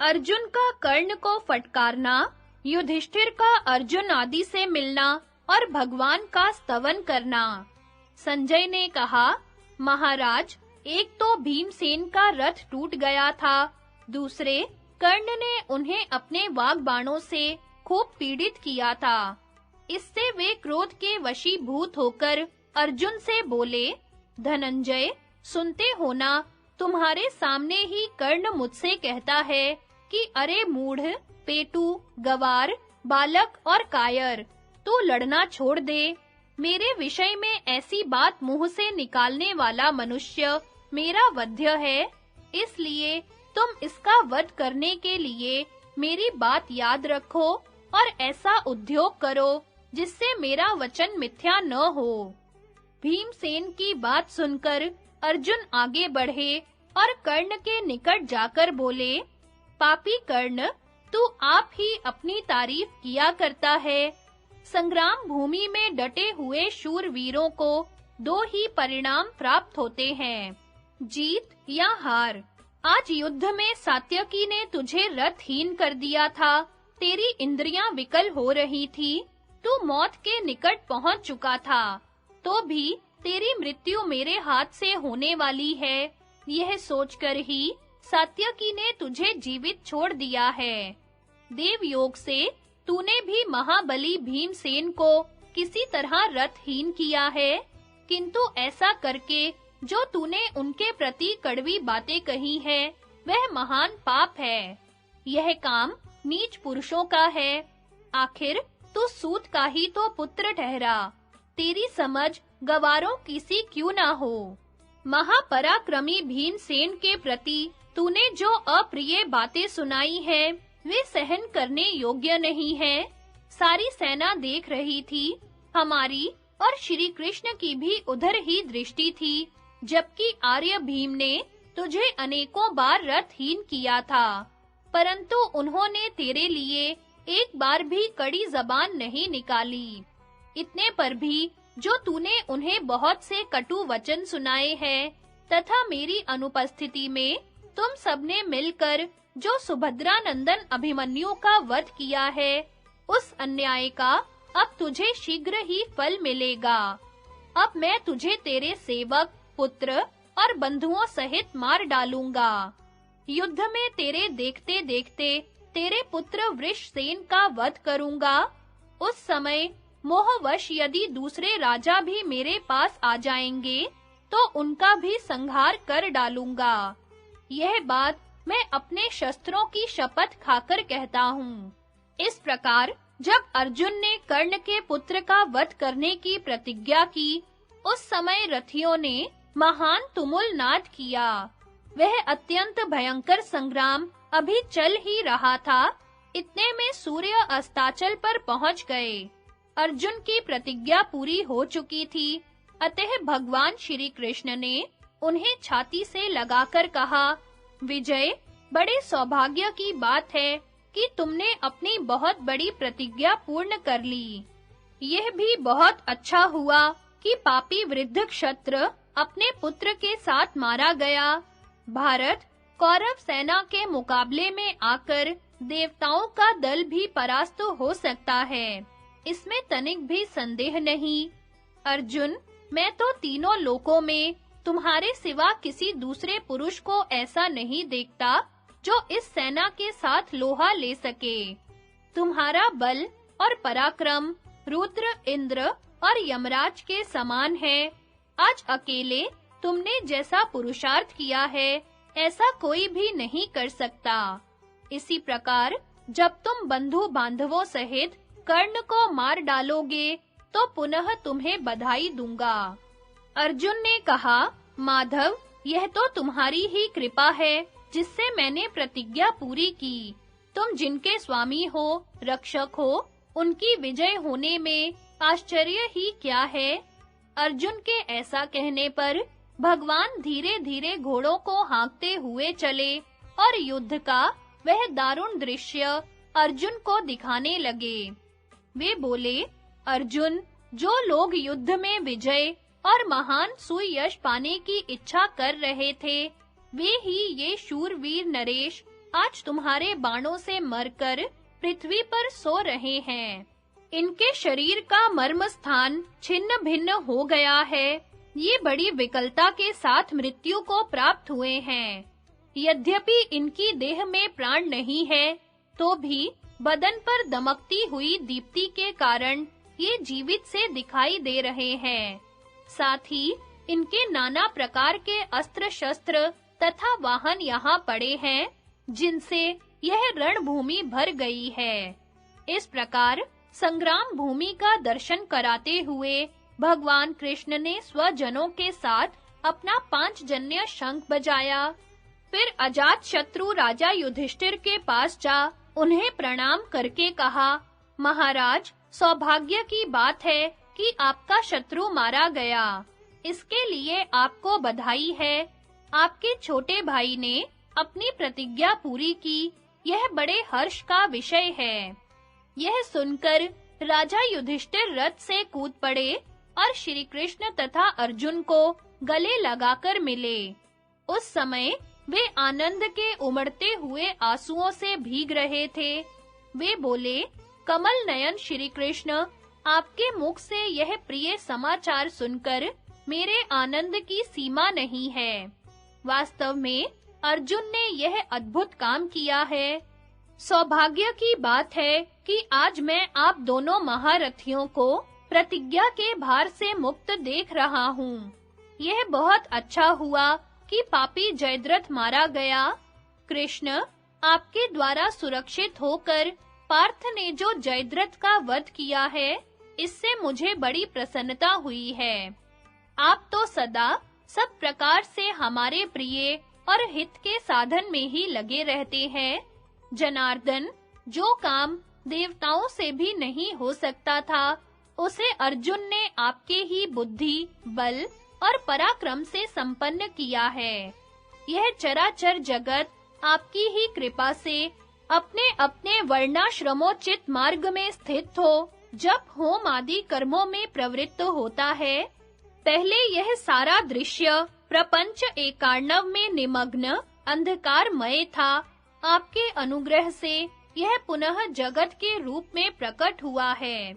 अर्जुन का कर्ण को फटकारना, युधिष्ठिर का अर्जुन आदि से मिलना और भगवान का स्तवन करना। संजय ने कहा, महाराज, एक तो भीमसेन का रथ टूट गया था, दूसरे कर्ण ने उन्हें अपने वाग बाणों से खूब पीड़ित किया था। इससे वे क्रोध के वशीभूत होकर अर्जुन से बोले, धनंजय, सुनते हो ना, तुम्हारे सामने ही कर्ण मुझसे कहता है कि अरे मूढ़, पेटू, गवार, बालक और कायर, तू लड़ना छोड़ दे। मेरे विषय में ऐसी बात मुंह से निकालने वाला मनुष्य मेरा वध्य है, इसलिए तुम इसका वध करने के लिए मेरी बात याद रखो और ऐसा उद्योग करो जिससे मेरा वचन मिथ्या न हो। भीमसेन की बात सुनकर अर्जुन आगे बढ़े और कर्ण के निकट जाकर बोले, पापी कर्ण, तू आप ही अपनी तारीफ किया करता है। संग्राम भूमि में डटे हुए शूरवीरों को दो ही परिणाम प्राप्त होते हैं, जीत या हार। आज युद्ध में सात्यकी ने तुझे रथहीन कर दिया था, तेरी इंद्रियां विकल हो रही थी, तू मौत के निकट पहुंच चुका था, तो भी तेरी मृत्यु मेरे हाथ से होने वाली है, यह सोचकर ही सात्यकी ने तुझे जीवित छोड़ दिया है। देवयोग से तूने भी महाबली भीमसेन को किसी तरह रथहीन किया है, किंतु ऐसा करके जो तूने उनके प्रति कड़वी बातें कही है, वह महान पाप है। यह काम नीच पुरुषों का है। आखिर तू सूत का ही तो पुत्र ठहरा, तेरी समझ गवारों की सी क्यों ना हो। महापराक्रमी भीमसेन के प्रति तूने जो अप्रिय बातें सुनाई है, वे सहन करने योग्य नहीं है। सारी सेना देख रही थी, हमारी और श्री कृष्ण की भी उधर ही दृष्टि थी, जबकि आर्य भीम ने तुझे अनेकों बार रथहीन किया था, परंतु उन्होंने तेरे लिए एक बार भी कड़ी जबान नहीं निकाली। इतने पर भी जो तूने उन्हें बहुत से कटु वचन सुनाए हैं, तथा मेरी अनुपस्थिति में तुम सबने मिलकर जो सुभद्रा नंदन अभिमन्यु का वध किया है, उस अन्याय का अब तुझे शीघ्र ही फल मिलेगा। अब मैं तुझे तेरे सेवक, पुत्र और बंधुओं सहित मार डालूंगा। युद्ध में तेरे देखते-देखते तेरे पुत्र वृषसेन का वध करूंगा। उस समय मोहवश यदि दूसरे राजा भी मेरे पास आ जाएंगे, तो उनका भी संहार कर डालूंगा। यह बात मैं अपने शस्त्रों की शपथ खाकर कहता हूँ। इस प्रकार जब अर्जुन ने कर्ण के पुत्र का वध करने की प्रतिज्ञा की, उस समय रथियों ने महान तुमुल नाद किया। वह अत्यंत भयंकर संग्राम अभी चल ही रहा था, इतने में सूर्य अस्ताचल पर पहुंच गए। अर्जुन की प्रतिज्ञा पूरी हो चुकी थी, अतः भगवान श्री कृष्ण ने उन्हें छाती से लगाकर कहा, विजय, बड़े सौभाग्य की बात है कि तुमने अपनी बहुत बड़ी प्रतिज्ञा पूर्ण कर ली। यह भी बहुत अच्छा हुआ कि पापी वृद्ध क्षत्र अपने पुत्र के साथ मारा गया। भारत कौरव सेना के मुकाबले में आकर देवताओं का दल भी परास्त हो सकता है, इसमें तनिक भी संदेह नहीं। अर्जुन, मैं तो तीनों लोकों में तुम्हारे सिवा किसी दूसरे पुरुष को ऐसा नहीं देखता जो इस सेना के साथ लोहा ले सके। तुम्हारा बल और पराक्रम रुद्र, इंद्र और यमराज के समान है। आज अकेले तुमने जैसा पुरुषार्थ किया है, ऐसा कोई भी नहीं कर सकता। इसी प्रकार जब तुम बंधु बांधवों सहित कर्ण को मार डालोगे, तो पुनः तुम्हें बधाई दूंगा। अर्जुन ने कहा, माधव, यह तो तुम्हारी ही कृपा है जिससे मैंने प्रतिज्ञा पूरी की। तुम जिनके स्वामी हो, रक्षक हो, उनकी विजय होने में आश्चर्य ही क्या है। अर्जुन के ऐसा कहने पर भगवान धीरे-धीरे घोड़ों को हाँकते हुए चले और युद्ध का वह दारुण दृश्य अर्जुन को दिखाने लगे। वे बोले, अर्जुन, जो लोग युद्ध में विजय और महान सुयश पाने की इच्छा कर रहे थे, वे ही ये शूरवीर नरेश आज तुम्हारे बाणों से मरकर पृथ्वी पर सो रहे हैं। इनके शरीर का मर्म स्थान छिन्न भिन्न हो गया है। ये बड़ी विकलता के साथ मृत्यु को प्राप्त हुए हैं। यद्यपि इनकी देह में प्राण नहीं है, तो भी बदन पर दमकती हुई दीप्ति के कारण ये जीवित से दिखाई दे रहे हैं। साथ ही इनके नाना प्रकार के अस्त्र-शस्त्र तथा वाहन यहाँ पड़े हैं, जिनसे यह रणभूमि भर गई है। इस प्रकार संग्राम भूमि का दर्शन कराते हुए भगवान कृष्ण ने स्वजनों के साथ अपना 5 जन्य शंख बजाया। फिर अजात शत्रु राजा युधिष्ठिर के पास जा उन्हें प्रणाम करके कहा, महाराज, सौभाग्य की बात है कि आपका शत्रु मारा गया। इसके लिए आपको बधाई है। आपके छोटे भाई ने अपनी प्रतिज्ञा पूरी की, यह बड़े हर्ष का विषय है। यह सुनकर राजा युधिष्ठिर रथ से कूद पड़े और श्री कृष्ण तथा अर्जुन को गले लगाकर मिले। उस समय वे आनंद के उमड़ते हुए आंसुओं से भीग रहे थे। वे बोले, कमल नयन श्री कृष्ण, आपके मुख से यह प्रिय समाचार सुनकर मेरे आनंद की सीमा नहीं है। वास्तव में अर्जुन ने यह अद्भुत काम किया है। सौभाग्य की बात है कि आज मैं आप दोनों महारथियों को प्रतिज्ञा के भार से मुक्त देख रहा हूँ। यह बहुत अच्छा हुआ कि पापी जयद्रथ मारा गया। कृष्ण, आपके द्वारा सुरक्षित होकर पार्थ ने जो जयद्रथ का वध किया है, इससे मुझे बड़ी प्रसन्नता हुई है। आप तो सदा सब प्रकार से हमारे प्रिय और हित के साधन में ही लगे रहते हैं। जनार्दन, जो काम देवताओं से भी नहीं हो सकता था, उसे अर्जुन ने आपके ही बुद्धि, बल और पराक्रम से संपन्न किया है। यह चराचर जगत आपकी ही कृपा से अपने-अपने वर्णाश्रमोचित मार्ग में स्थित हो, जब होम आदि कर्मों में प्रवृत्त होता है। पहले यह सारा दृश्य प्रपंच एकार्णव में निमग्न अंधकारमय था। आपके अनुग्रह से यह पुनः जगत के रूप में प्रकट हुआ है।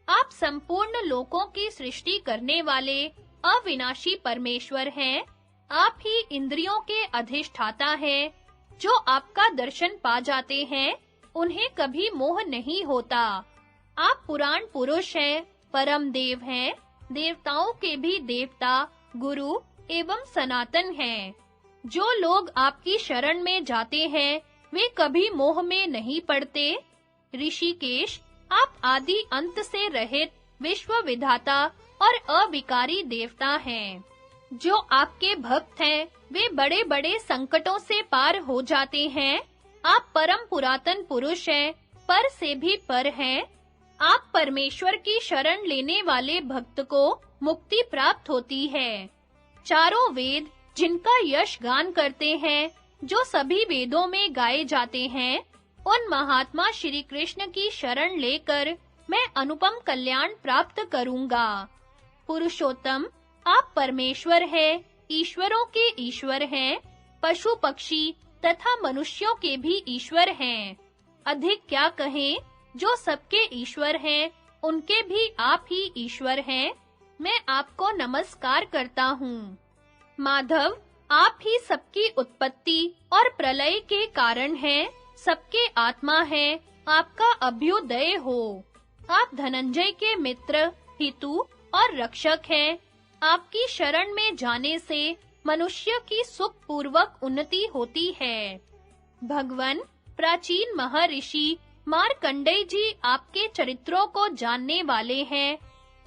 आप संपूर्ण लोकों की सृष्टि करने वाले अविनाशी परमेश्वर हैं। आप ही इंद्रियों के अधिष्ठाता हैं। जो आपका दर्शन पा जाते हैं, उन्हें कभी मोह नहीं होता। आप पुराण पुरुष हैं, परम देव हैं, देवताओं के भी देवता, गुरु एवं सनातन हैं। जो लोग आपकी शरण में जाते हैं, वे कभी मोह में नहीं पड़ते। ऋषिकेश, आप आदि अंत से रहित विश्व विधाता और अविकारी देवता हैं। जो आपके भक्त हैं, वे बड़े-बड़े संकटों से पार हो जाते हैं। आप परम पुरातन पुरुष हैं, पर से भी पर हैं। आप परमेश्वर की शरण लेने वाले भक्त को मुक्ति प्राप्त होती है। चारों वेद जिनका यश गान करते हैं, जो सभी वेदों में गाए जाते हैं, उन महात्मा श्री कृष्ण की शरण लेकर मैं अनुपम कल्याण प्राप्त करूंगा। पुरुषोत्तम, आप परमेश्वर हैं, ईश्वरों के ईश्वर हैं, पशु पक्षी तथा मनुष्यों के भी ईश्वर हैं। अधिक क्या कहें, जो सबके ईश्वर हैं, उनके भी आप ही ईश्वर हैं। मैं आपको नमस्कार करता हूँ। माधव, आप ही सबकी उत्पत्ति और प्रलय के कारण हैं, सबके आत्मा हैं, आपका अभ्युदय हो। आप धनंजय के मित्र, हितु और रक्षक हैं। आपकी शरण में जाने से मनुष्य की सुख पूर्वक उन्नति होती है। भगवन, प्राचीन महर्षि मार्कंडेय जी आपके चरित्रों को जानने वाले हैं।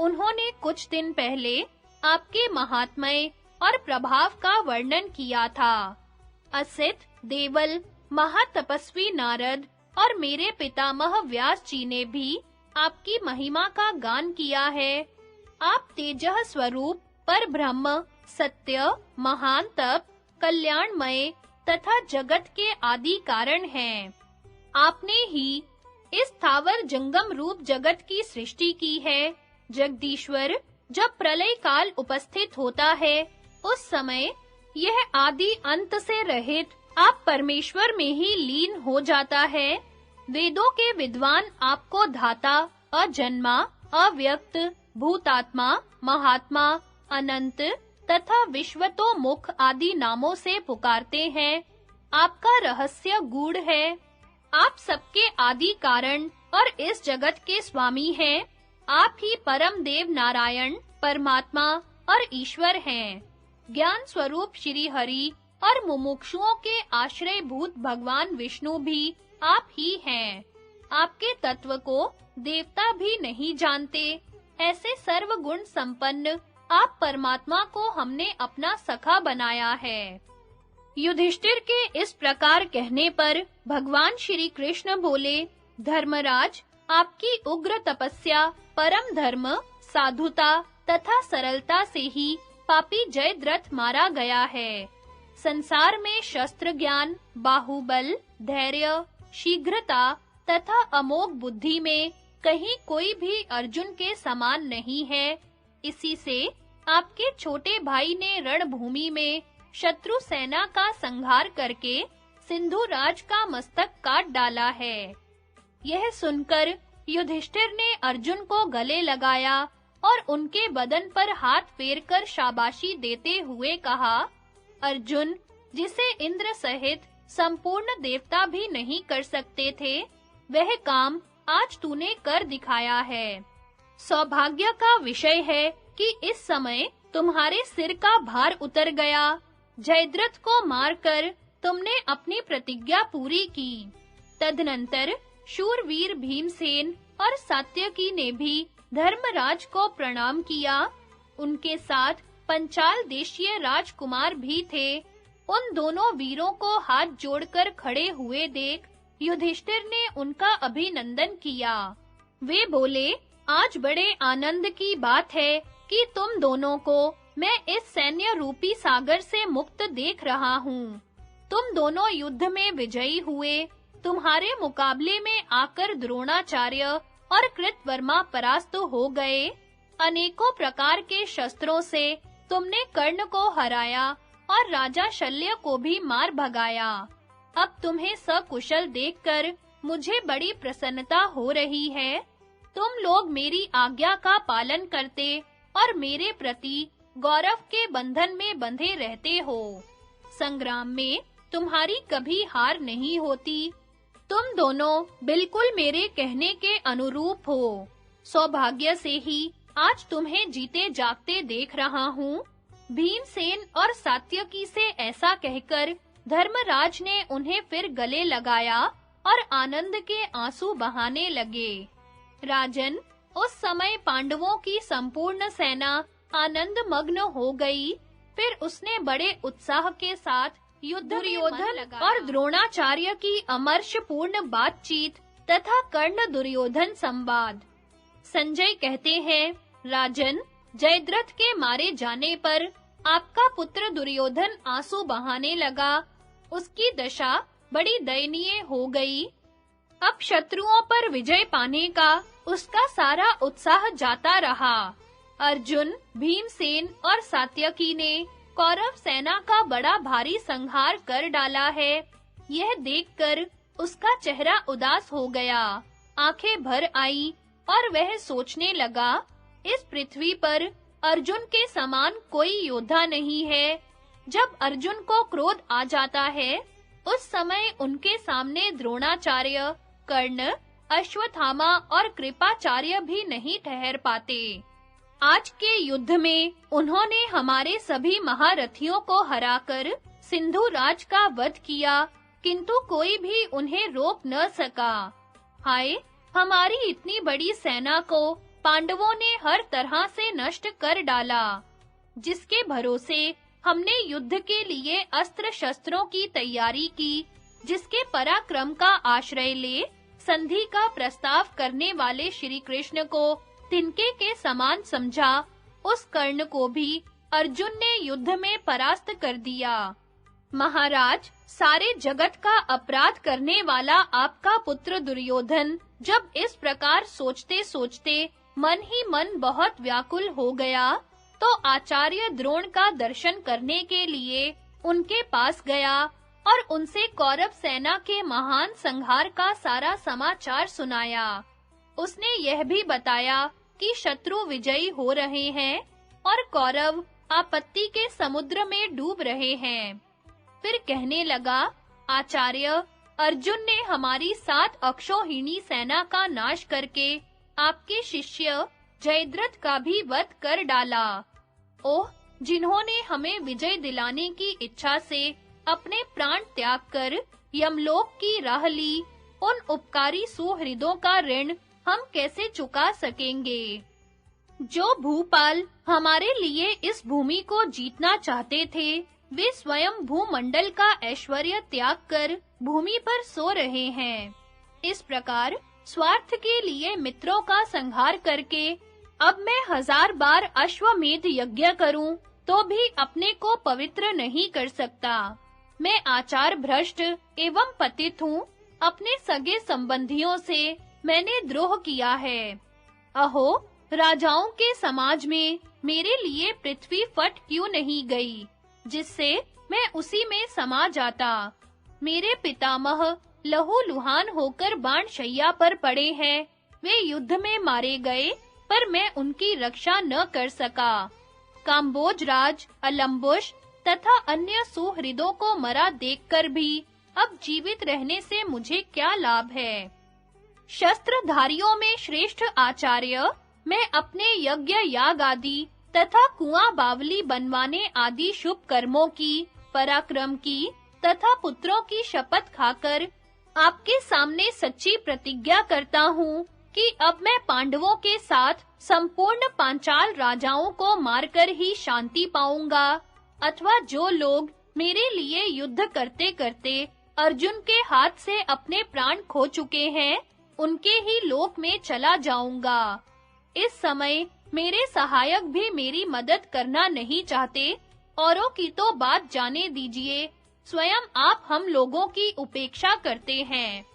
उन्होंने कुछ दिन पहले आपके महात्म्य और प्रभाव का वर्णन किया था। असित, देवल, महातपस्वी नारद और मेरे पितामह व्यास जी ने भी आपकी महिमा का गान किया है। आप तेजः स्वरूप, पर ब्रह्म, सत्य, महान तप, कल्याणमय तथा जगत के आदि कारण हैं। आपने ही इस स्थावर जंगम रूप जगत की सृष्टि की है। जगदीश्वर, जब प्रलय काल उपस्थित होता है, उस समय यह आदि अंत से रहित आप परमेश्वर में ही लीन हो जाता है। वेदों के विद्वान आपको धाता, अजन्मा, अव्यक्त, भूतात्मा, महात्मा, अनंत तथा विश्वतोमुख आदि नामों से पुकारते हैं। आपका रहस्य गूढ़ है। आप सबके आदि कारण और इस जगत के स्वामी हैं। आप ही परम देव नारायण, परमात्मा और ईश्वर हैं। ज्ञान स्वरूप श्री हरि और मुमुक्षुओं के आश्रयभूत भगवान विष्णु भी आप ही हैं। आपके तत्व को देवता भी नहीं जानते। ऐसे सर्वगुण संपन्न आप परमात्मा को हमने अपना सखा बनाया है। युधिष्ठिर के इस प्रकार कहने पर भगवान श्री कृष्ण बोले, धर्मराज, आपकी उग्र तपस्या, परम धर्म, साधुता तथा सरलता से ही पापी जयद्रथ मारा गया है। संसार में शस्त्र ज्ञान, बाहुबल, धैर्य, शीघ्रता तथा अमोघ बुद्धि में कहीं कोई भी अर्जुन के समान नहीं है। इसी से आपके छोटे भाई ने रणभूमि में शत्रु सेना का संहार करके सिंधु राज का मस्तक काट डाला है। यह सुनकर युधिष्ठिर ने अर्जुन को गले लगाया और उनके बदन पर हाथ फेरकर शाबाशी देते हुए कहा, अर्जुन, जिसे इंद्र सहित संपूर्ण देवता भी नहीं कर सकते थे, वह काम आज तूने कर दिखाया है। सौभाग्य का विषय है कि इस समय तुम्हारे सिर का भार उतर गया। जयद्रथ को मारकर तुमने अपनी प्रतिज्ञा पूरी की। तदनंतर शूरवीर भीमसेन और सात्यकी ने भी धर्मराज को प्रणाम किया। उनके साथ पंचाल देशीय राजकुमार भी थे। उन दोनों वीरों को हाथ जोड़कर खड़े हुए देख युधिष्ठिर ने उनका अभिनंदन किया। वे बोले, आज बड़े आनंद की बात है कि तुम दोनों को मैं इस सैन्य रूपी सागर से मुक्त देख रहा हूँ। तुम दोनों युद्ध में विजयी हुए। तुम्हारे मुकाबले में आकर द्रोणाचार्य और कृतवर्मा परास्त हो गए। अनेकों प्रकार के शस्त्रों से तुमने कर्ण को हराया और राजा शल्य को भी मार भगाया। अब तुम्हें सकुशल देखकर मुझे बड़ी प्रसन्नता हो रही है। तुम लोग मेरी आज्ञा का पालन करते और मेरे प्रति गौरव के बंधन में बंधे रहते हो। संग्राम में तुम्हारी कभी हार नहीं होती। तुम दोनों बिल्कुल मेरे कहने के अनुरूप हो। सौभाग्य से ही आज तुम्हें जीते जागते देख रहा हूँ। भीमसेन और सात्यकी से ऐसा कहकर धर्मराज ने उन्हें फिर गले लगाया और आनंद के आंसू बहाने लगे। राजन, उस समय पांडवों की संपूर्ण सेना आनंद मग्न हो गई। फिर उसने बड़े उत्साह के साथ युद्ध दुर्योधन और द्रोणाचार्य की अमर्षपूर्ण बातचीत तथा कर्ण दुर्योधन संवाद। संजय कहते हैं, राजन, जयद्रथ के मारे जाने पर आपका पुत्र दुर्योधन आंसू बहाने लगा। उसकी दशा बड़ी दयनीय हो गई। अब शत्रुओं पर विजय पाने का उसका सारा उत्साह जाता रहा। अर्जुन, भीमसेन और सात्यकी ने कौरव सेना का बड़ा भारी संहार कर डाला है। यह देखकर उसका चेहरा उदास हो गया, आंखें भर आई और वह सोचने लगा, इस पृथ्वी पर अर्जुन के समान कोई योद्धा नहीं है। जब अर्जुन को क्रोध आ जाता है, उस समय उनके सामने द्रोणाचार्य, कर्ण, अश्वत्थामा और कृपाचार्य भी नहीं ठहर पाते। आज के युद्ध में उन्होंने हमारे सभी महारथियों को हराकर सिंधु राज का वध किया, किंतु कोई भी उन्हें रोक न सका। हाय, हमारी इतनी बड़ी सेना को पांडवों ने हर तरह से नष्ट कर डाला। जिसके भरोसे हमने युद्ध के लिए अस्त्र शस्त्रों की तैयारी की, जिसके पराक्रम का आश्रय ले संधि का प्रस्ताव करने वाले श्री कृष्ण को तिनके के समान समझा, उस कर्ण को भी अर्जुन ने युद्ध में परास्त कर दिया। महाराज, सारे जगत का अपराध करने वाला आपका पुत्र दुर्योधन जब इस प्रकार सोचते-सोचते मन ही मन बहुत व्याकुल हो गया, तो आचार्य द्रोण का दर्शन करने के लिए उनके पास गया और उनसे कौरव सेना के महान संहार का सारा समाचार सुनाया। उसने यह भी बताया कि शत्रु विजयी हो रहे हैं और कौरव आपत्ति के समुद्र में डूब रहे हैं। फिर कहने लगा, आचार्य, अर्जुन ने हमारी 7 अक्षौहिणी सेना का नाश करके आपके शिष्य जयद्रथ का भी वध कर डाला। ओह, जिन्होंने हमें विजय दिलाने की इच्छा से अपने प्राण त्याग कर यमलोक की राह ली, उन उपकारी सुहृदों का ऋण हम कैसे चुका सकेंगे? जो भूपाल हमारे लिए इस भूमि को जीतना चाहते थे, वे स्वयं भूमंडल का ऐश्वर्य त्याग कर भूमि पर सो रहे हैं। इस प्रकार स्वार्थ के लिए मित्रों का संहार करके अब मैं 1000 बार अश्वमेध यज्ञ करूं तो भी अपने को पवित्र नहीं कर सकता। मैं आचार भ्रष्ट एवं पतित हूँ। अपने सगे संबंधियों से मैंने द्रोह किया है। अहो, राजाओं के समाज में मेरे लिए पृथ्वी फट क्यों नहीं गई, जिससे मैं उसी में समा जाता। मेरे पितामह लहूलुहान होकर बाणशैया पर पड़े हैं। वे युद्ध में मारे गए, पर मैं उनकी रक्षा न कर सका। काम्बोज राज अलम्बुश तथा अन्य सुहृदों को मरा देखकर भी अब जीवित रहने से मुझे क्या लाभ है? शस्त्रधारियों में श्रेष्ठ आचार्य, मैं अपने यज्ञ याग आदि तथा कुआं बावली बनवाने आदि शुभ कर्मों की, पराक्रम की तथा पुत्रों की शपथ खाकर आपके सामने सच्ची प्रतिज्ञा करता हूँ कि अब मैं पांडवों के साथ संपूर्ण पांचाल राजाओं को मारकर ही शांति पाऊंगा, अथवा जो लोग मेरे लिए युद्ध करते-करते अर्जुन के हाथ से अपने प्राण खो चुके हैं, उनके ही लोक में चला जाऊंगा। इस समय मेरे सहायक भी मेरी मदद करना नहीं चाहते। औरों की तो बात जाने दीजिए, स्वयं आप हम लोगों की उपेक्षा करते हैं।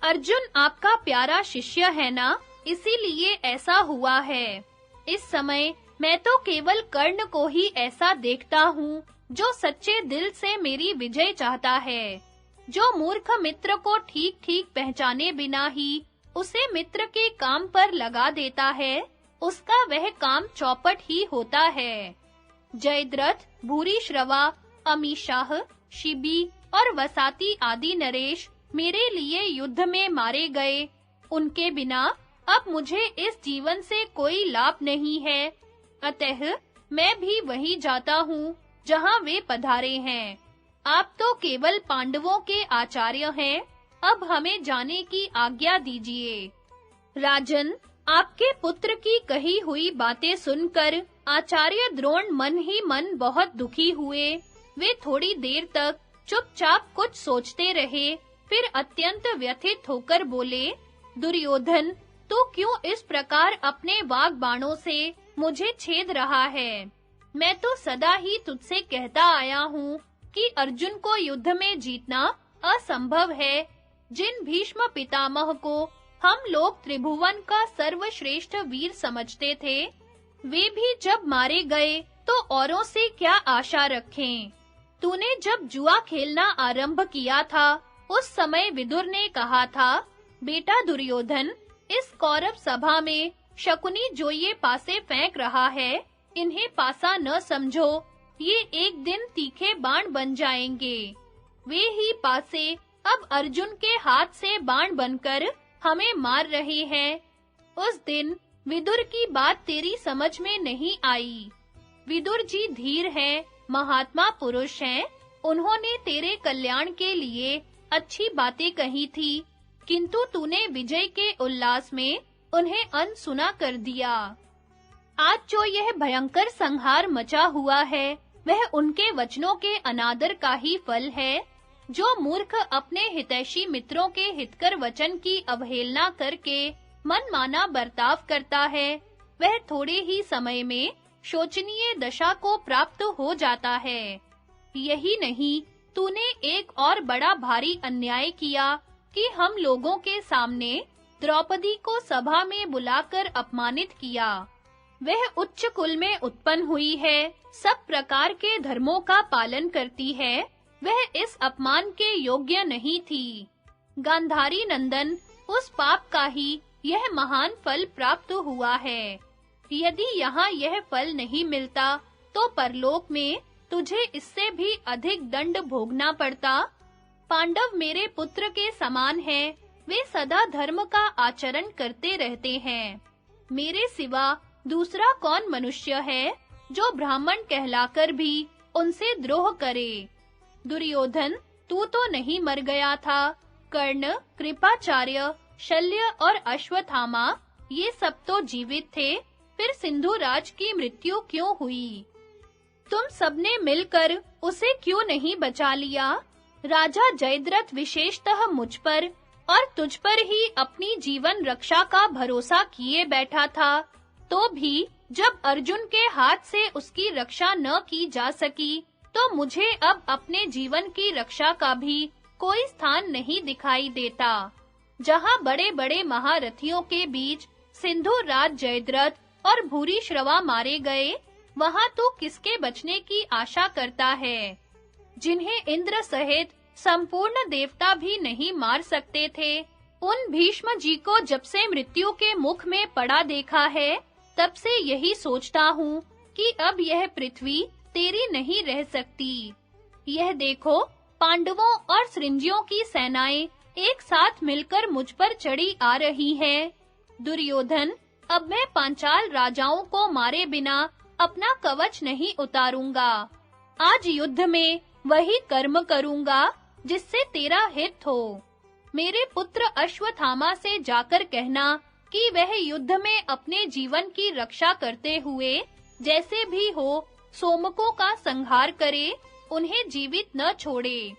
अर्जुन आपका प्यारा शिष्य है ना, इसीलिए ऐसा हुआ है। इस समय मैं तो केवल कर्ण को ही ऐसा देखता हूँ जो सच्चे दिल से मेरी विजय चाहता है। जो मूर्ख मित्र को ठीक-ठीक पहचाने बिना ही उसे मित्र के काम पर लगा देता है, उसका वह काम चौपट ही होता है। जयद्रथ, भूरिश्रवा, अमीशाह, शिबी और वसाती आदि नरेश मेरे लिए युद्ध में मारे गए। उनके बिना अब मुझे इस जीवन से कोई लाभ नहीं है। अतः मैं भी वहीं जाता हूँ जहाँ वे पधारे हैं। आप तो केवल पांडवों के आचार्य हैं, अब हमें जाने की आज्ञा दीजिए। राजन, आपके पुत्र की कही हुई बातें सुनकर आचार्य द्रोण मन ही मन बहुत दुखी हुए। वे थोड़ी देर तक चुपचाप कुछ सोचते रहे, फिर अत्यंत व्यथित होकर बोले, दुर्योधन, तू क्यों इस प्रकार अपने वाग बाणों से मुझे छेद रहा है? मैं तो सदा ही तुझसे कहता आया हूँ कि अर्जुन को युद्ध में जीतना असंभव है। जिन भीष्म पितामह को हम लोग त्रिभुवन का सर्वश्रेष्ठ वीर समझते थे, वे भी जब मारे गए तो औरों से क्या आशा रखें? तूने जब जुआ खेलना आरंभ किया था, उस समय विदुर ने कहा था, बेटा दुर्योधन, इस कौरव सभा में शकुनी जो ये पासे फेंक रहा है, इन्हें पासा न समझो। ये एक दिन तीखे बाण बन जाएंगे। वे ही पासे अब अर्जुन के हाथ से बाण बनकर हमें मार रहे हैं। उस दिन विदुर की बात तेरी समझ में नहीं आई। विदुर जी धीर हैं, महात्मा पुरुष हैं। उन्होंने तेरे कल्याण के लिए अच्छी बातें कही थी, किंतु तूने विजय के उल्लास में उन्हें अनसुना कर दिया। आज जो यह भयंकर संहार मचा हुआ है, वह उनके वचनों के अनादर का ही फल है। जो मूर्ख अपने हितैषी मित्रों के हितकर वचन की अवहेलना करके मनमाना बर्ताव करता है, वह थोड़े ही समय में शोचनीय दशा को प्राप्त हो जाता है। यही नहीं, तूने एक और बड़ा भारी अन्याय किया कि हम लोगों के सामने द्रौपदी को सभा में बुलाकर अपमानित किया। वह उच्च कुल में उत्पन्न हुई है, सब प्रकार के धर्मों का पालन करती है, वह इस अपमान के योग्य नहीं थी। गांधारी नंदन, उस पाप का ही यह महान फल प्राप्त हुआ है। यदि यहाँ यह फल नहीं मिलता, तो परलोक में तुझे इससे भी अधिक दंड भोगना पड़ता। पांडव मेरे पुत्र के समान हैं, वे सदा धर्म का आचरण करते रहते हैं। मेरे सिवा दूसरा कौन मनुष्य है जो ब्राह्मण कहलाकर भी उनसे द्रोह करे? दुर्योधन, तू तो नहीं मर गया था। कर्ण, कृपाचार्य, शल्य और अश्वत्थामा ये सब तो जीवित थे, फिर सिंधुराज की मृत्यु क्यों हुई? तुम सबने मिलकर उसे क्यों नहीं बचा लिया? राजा जयद्रथ विशेषतः मुझ पर और तुझ पर ही अपनी जीवन रक्षा का भरोसा किए बैठा था, तो भी जब अर्जुन के हाथ से उसकी रक्षा न की जा सकी, तो मुझे अब अपने जीवन की रक्षा का भी कोई स्थान नहीं दिखाई देता। जहां बड़े-बड़े महारथियों के बीच सिंधुराज जयद्रथ और भूरिश्रवा मारे गए, वहां तो किसके बचने की आशा करता है? जिन्हें इंद्र सहित संपूर्ण देवता भी नहीं मार सकते थे, उन भीष्म जी को जब से मृत्यु के मुख में पड़ा देखा है, तब से यही सोचता हूँ कि अब यह पृथ्वी तेरी नहीं रह सकती। यह देखो, पांडवों और सृंजियों की सेनाएं एक साथ मिलकर मुझ पर चढ़ी आ रही हैं। दुर्योधन, अब मैं पांचाल राजाओं को मारे बिना अपना कवच नहीं उतारूंगा। आज युद्ध में वही कर्म करूंगा जिससे तेरा हित हो। मेरे पुत्र अश्वत्थामा से जाकर कहना कि वह युद्ध में अपने जीवन की रक्षा करते हुए जैसे भी हो सोमकों का संहार करे, उन्हें जीवित न छोड़े।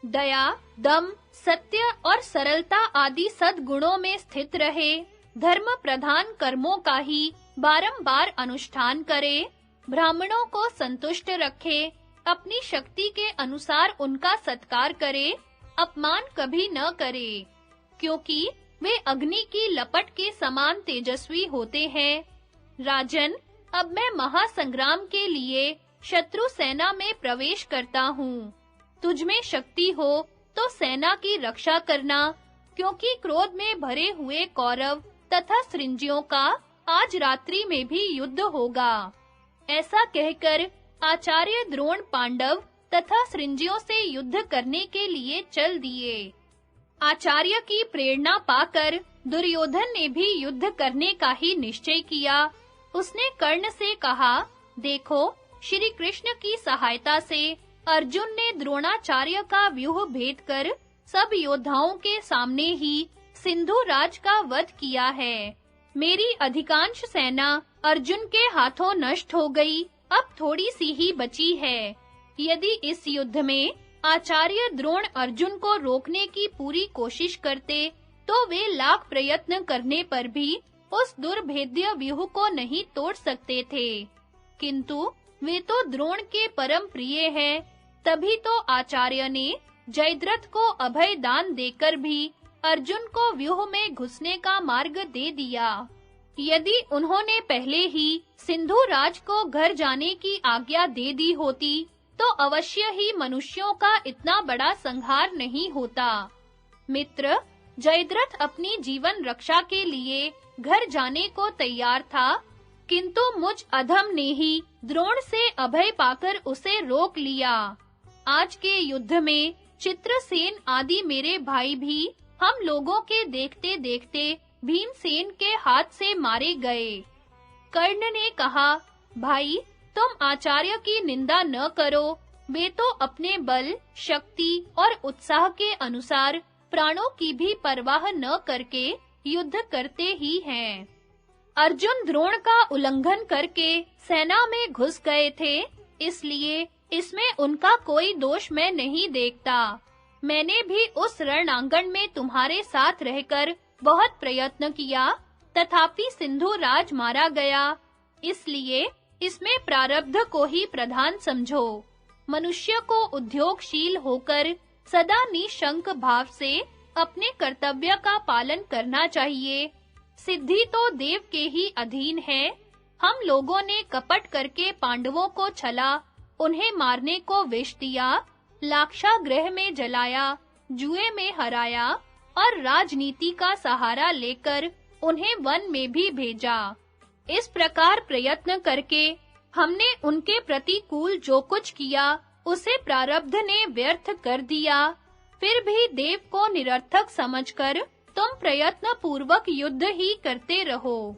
दया, दम, सत्य और सरलता आदि सद्गुणों में स्थित रहे, धर्म प्रधान कर्मों का ही बारंबार अनुष्ठान करे, ब्राह्मणों को संतुष्ट रखे, अपनी शक्ति के अनुसार उनका सत्कार करे, अपमान कभी न करे, क्योंकि वे अग्नि की लपट के समान तेजस्वी होते हैं। राजन, अब मैं महासंग्राम के लिए शत्रु सेना में प्रवेश करता हूँ। तुझ में शक्ति हो तो सेना की रक्षा करना, क्योंकि क्रोध में भरे हुए कौरव तथा सृंजियों का आज रात्रि में भी युद्ध होगा। ऐसा कहकर आचार्य द्रोण पांडव तथा सृंजियों से युद्ध करने के लिए चल दिए। आचार्य की प्रेरणा पाकर दुर्योधन ने भी युद्ध करने का ही निश्चय किया। उसने कर्ण से कहा, देखो, श्री कृष्ण की सहायता से अर्जुन ने द्रोणाचार्य का व्यूह भेद कर सब योद्धाओं के सामने ही सिंधुराज का वध किया है। मेरी अधिकांश सेना अर्जुन के हाथों नष्ट हो गई, अब थोड़ी सी ही बची है। यदि इस युद्ध में आचार्य द्रोण अर्जुन को रोकने की पूरी कोशिश करते, तो वे लाख प्रयत्न करने पर भी उस दुर्भेद्य व्यूह को नहीं तोड़ सकते थे। किंतु वे तो द्रोण के परम प्रिय हैं, तभी तो आचार्य ने जयद्रथ को अभय दान देकर भी अर्जुन को व्यूह में घुसने का मार्ग दे दिया। यदि उन्होंने पहले ही सिंधुराज को घर जाने की आज्ञा दे दी होती, तो अवश्य ही मनुष्यों का इतना बड़ा संहार नहीं होता। मित्र, जयद्रथ अपनी जीवन रक्षा के लिए घर जाने को तैयार था, किंतु मुझ अधम ने ही द्रोण से अभय पाकर उसे रोक लिया। आज के युद्ध में चित्रसेन आदि मेरे भाई भी हम लोगों के देखते-देखते भीमसेन के हाथ से मारे गए। कर्ण ने कहा, भाई, तुम आचार्य की निंदा न करो, वे तो अपने बल, शक्ति और उत्साह के अनुसार प्राणों की भी परवाह न करके युद्ध करते ही हैं। अर्जुन द्रोण का उल्लंघन करके सेना में घुस गए थे, इसलिए इसमें उनका कोई दोष मैं नहीं देखता। मैंने भी उस रणांगण में तुम्हारे साथ रहकर बहुत प्रयत्न किया, तथापि सिंधुराज मारा गया, इसलिए इसमें प्रारब्ध को ही प्रधान समझो। मनुष्य को उद्योगशील होकर सदा निशंक भाव से अपने कर्तव्य का पालन करना चाहिए। सिद्धि तो देव के ही अधीन है। हम लोगों ने कपट करके पांडवों को छला, उन्हें मारने को विष दिया, लाक्षागृह में जलाया, जुए में हराया और राजनीति का सहारा लेकर उन्हें वन में भी भेजा। इस प्रकार प्रयत्न करके हमने उनके प्रतिकूल जो कुछ किया उसे प्रारब्ध ने व्यर्थ कर दिया। फिर भी देव को निरर्थक समझकर तुम प्रयत्न पूर्वक युद्ध ही करते रहो।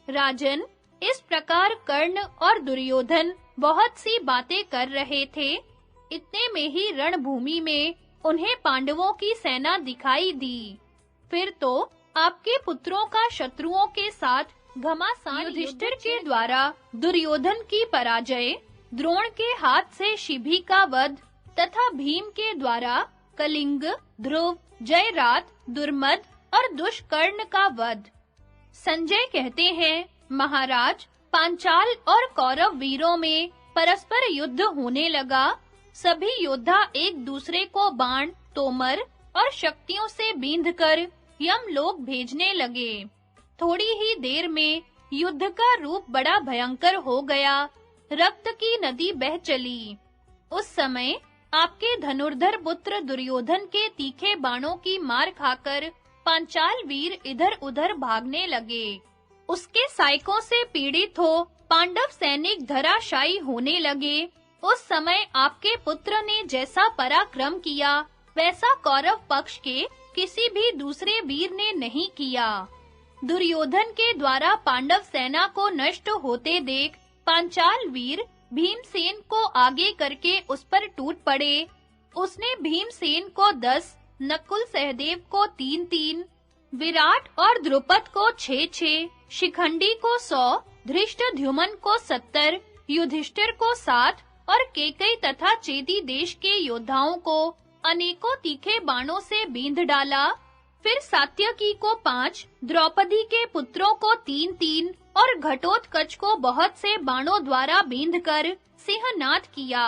राजन, इस प्रकार कर्ण और दुर्योधन बहुत सी बातें कर रहे थे। इतने में ही रणभूमि में उन्हें पांडवों की सेना दिखाई दी। फिर तो आपके पुत्रों का शत्रुओं के साथ घमासान युधिष्ठिर के द्वारा दुर्योधन की पराजय, द्रोण के हाथ से शिभी का वध तथा भीम के द्वारा कलिंग, ध्रुव, जयरात, दुर्मद और दुष्कर्ण का वध। संजय कहते हैं, महाराज, पांचाल और कौरव वीरों में परस्पर युद्ध होने लगा। सभी योद्धा एक दूसरे को बाण, तोमर और शक्तियों से बींधकर यमलोक भेजने लगे। थोड़ी ही देर में युद्ध का रूप बड़ा भयंकर हो गया। रक्त की नदी बह चली। उस समय आपके धनुर्धर पुत्र दुर्योधन के तीखे बाणों की मार खाकर पांचाल वीर इधर-उधर भागने लगे। उसके सायकों से पीड़ित हो पांडव सैनिक धराशायी होने लगे। उस समय आपके पुत्र ने जैसा पराक्रम किया, वैसा कौरव पक्ष के किसी भी दूसरे वीर ने नहीं किया। दुर्योधन के द्वारा पांडव सेना को नष्ट होते देख पांचाल वीर भीमसेन को आगे करके उस पर टूट पड़े। उसने भीमसेन को 10, नकुल सहदेव को 3-3, विराट और द्रुपद को 6-6, शिखंडी को 100, धृष्टद्युम्न को 70, युधिष्ठिर को 60 और केकई तथा चेदी देश के योद्धाओं को अनेकों तीखे बाणों से बींध डाला। फिर सात्यकी को 5, द्रौपदी के पुत्रों को 3-3 और घटोत्कच को बहुत से बाणों द्वारा बींधकर सिंहनाद किया।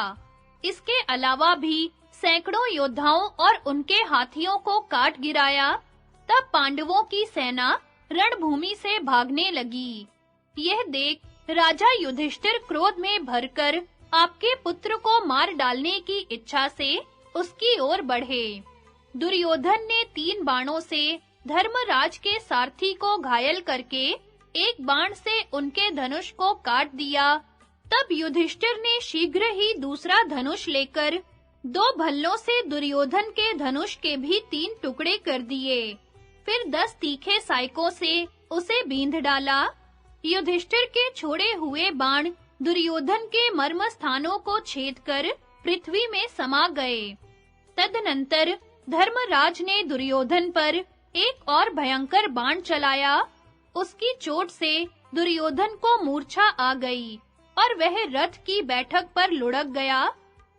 इसके अलावा भी सैकड़ों योद्धाओं और उनके हाथियों को काट गिराया। तब पांडवों की सेना रणभूमि से भागने लगी। यह देख राजा युधिष्ठिर क्रोध में भरकर आपके पुत्र को मार डालने की इच्छा से उसकी ओर बढ़े। दुर्योधन ने 3 बाणों से धर्मराज के सारथी को घायल करके एक बाण से उनके धनुष को काट दिया। तब युधिष्ठिर ने शीघ्र ही दूसरा धनुष लेकर 2 भल्लों से दुर्योधन के धनुष के भी 3 टुकड़े कर दिए। फिर 10 तीखे सायकों से उसे बींध डाला। युधिष्ठिर के छोड़े हुए बाण दुर्योधन के मर्म स्थानों को छेदकर पृथ्वी में समा गए। तदनंतर धर्मराज ने दुर्योधन पर एक और भयंकर बाण चलाया। उसकी चोट से दुर्योधन को मूर्छा आ गई और वह रथ की बैठक पर लुढ़क गया।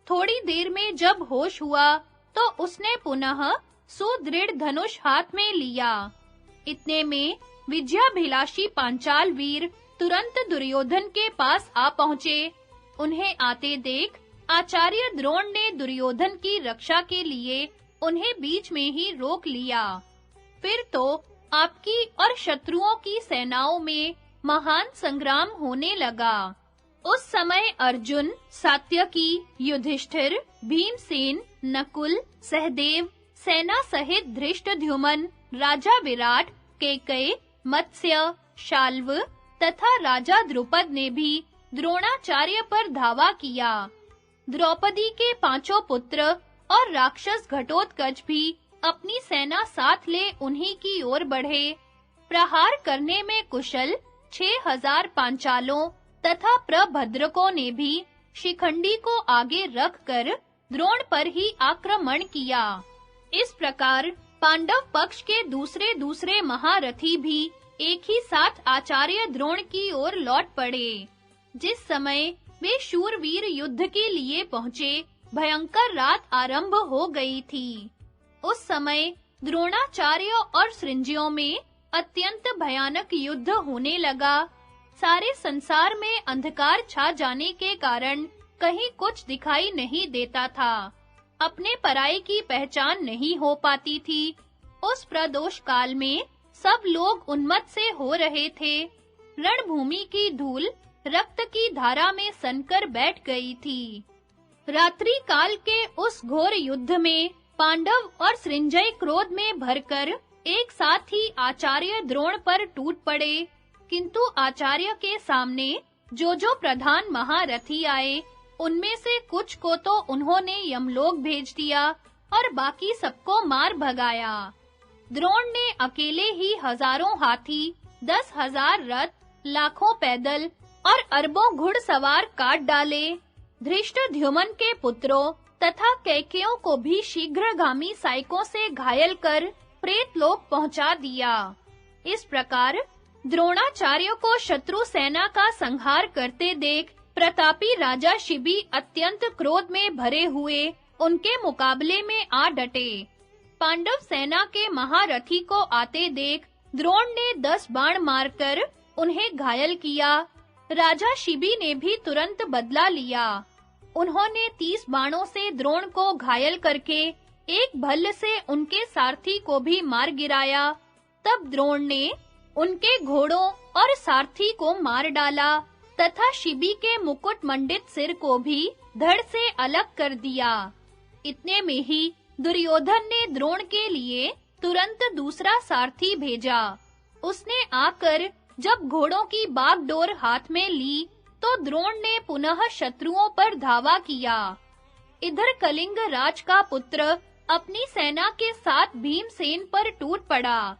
थोड़ी देर में जब होश हुआ तो उसने पुनः सुदृढ़ धनुष हाथ में लिया। इतने में विजयाभिलाषी पांचाल वीर तुरंत दुर्योधन के पास आ पहुंचे। उन्हें आते देख आचार्य द्रोण ने दुर्योधन की रक्षा के लिए उन्हें बीच में ही रोक लिया। फिर तो आपकी और शत्रुओं की सेनाओं में महान संग्राम होने लगा। उस समय अर्जुन, सात्यकी, युधिष्ठिर, भीमसेन, नकुल, सहदेव, सेना सहित धृष्टद्युम्न, राजा विराट, केकई, मत्स्य, शाल्व तथा राजा द्रुपद ने भी द्रोणाचार्य पर धावा किया। द्रौपदी के 5 पुत्र और राक्षस घटोत्कच भी अपनी सेना साथ ले उन्हीं की ओर बढ़े। प्रहार करने में कुशल 6000 पांचालों तथा प्रभद्रकों ने भी शिखंडी को आगे रखकर द्रोण पर ही आक्रमण किया। इस प्रकार पांडव पक्ष के दूसरे महारथी भी एक ही साथ आचार्य द्रोण की ओर लौट पड़े। जिस समय वे शूरवीर युद्ध के लिए पहुंचे, भयंकर रात आरंभ हो गई थी। उस समय द्रोणाचार्य और सृंजियों में अत्यंत भयानक युद्ध होने लगा। सारे संसार में अंधकार छा जाने के कारण कहीं कुछ दिखाई नहीं देता था। अपने पराये की पहचान नहीं हो पाती थी। उस प्रदोष काल में सब लोग उन्मत्त से हो रहे थे। रणभूमि की धूल रक्त की धारा में सनकर बैठ गई थी। रात्रि काल के उस घोर युद्ध में पांडव और सृंजय क्रोध में भरकर एक साथ ही आचार्य द्रोण पर टूट पड़े, किंतु आचार्य के सामने जो प्रधान महारथी आए, उनमें से कुछ को तो उन्होंने यमलोक भेज दिया और बाकी सबको मार भगाया। द्रोण ने अकेले ही हजारों हाथी, 10,000 रथ, लाखों पैदल और अरबों घुड़सवार काट डाले। धृष्टद्युम्न के पुत्रों तथा कैकेयों को भी शीघ्रगामी सायकों से घायल कर प्रेतलोक पहुंचा दिया। इस प्रकार द्रोणाचार्य को शत्रु सेना का संहार करते देख प्रतापी राजा शिबी अत्यंत क्रोध में भरे हुए उनके मुकाबले में आ डटे। पांडव सेना के महारथी को आते देख द्रोण ने 10 बाण मारकर उन्हें घायल किया। राजा शिबी ने भी तुरंत बदला लिया। उन्होंने 30 बाणों से द्रोण को घायल करके एक भल्ल से उनके सारथी को भी मार गिराया। तब द्रोण ने उनके घोड़ों और सारथी को मार डाला तथा शिबी के मुकुट मंडित सिर को भी धड़ से अलग कर दिया। इतने में ही दुर्योधन ने द्रोण के लिए तुरंत दूसरा सारथी भेजा। उसने आकर जब घोड़ों की बागडोर हाथ में ली तो द्रोण ने पुनः शत्रुओं पर धावा किया। इधर कलिंग राज का पुत्र अपनी सेना के साथ भीमसेन पर टूट पड़ा।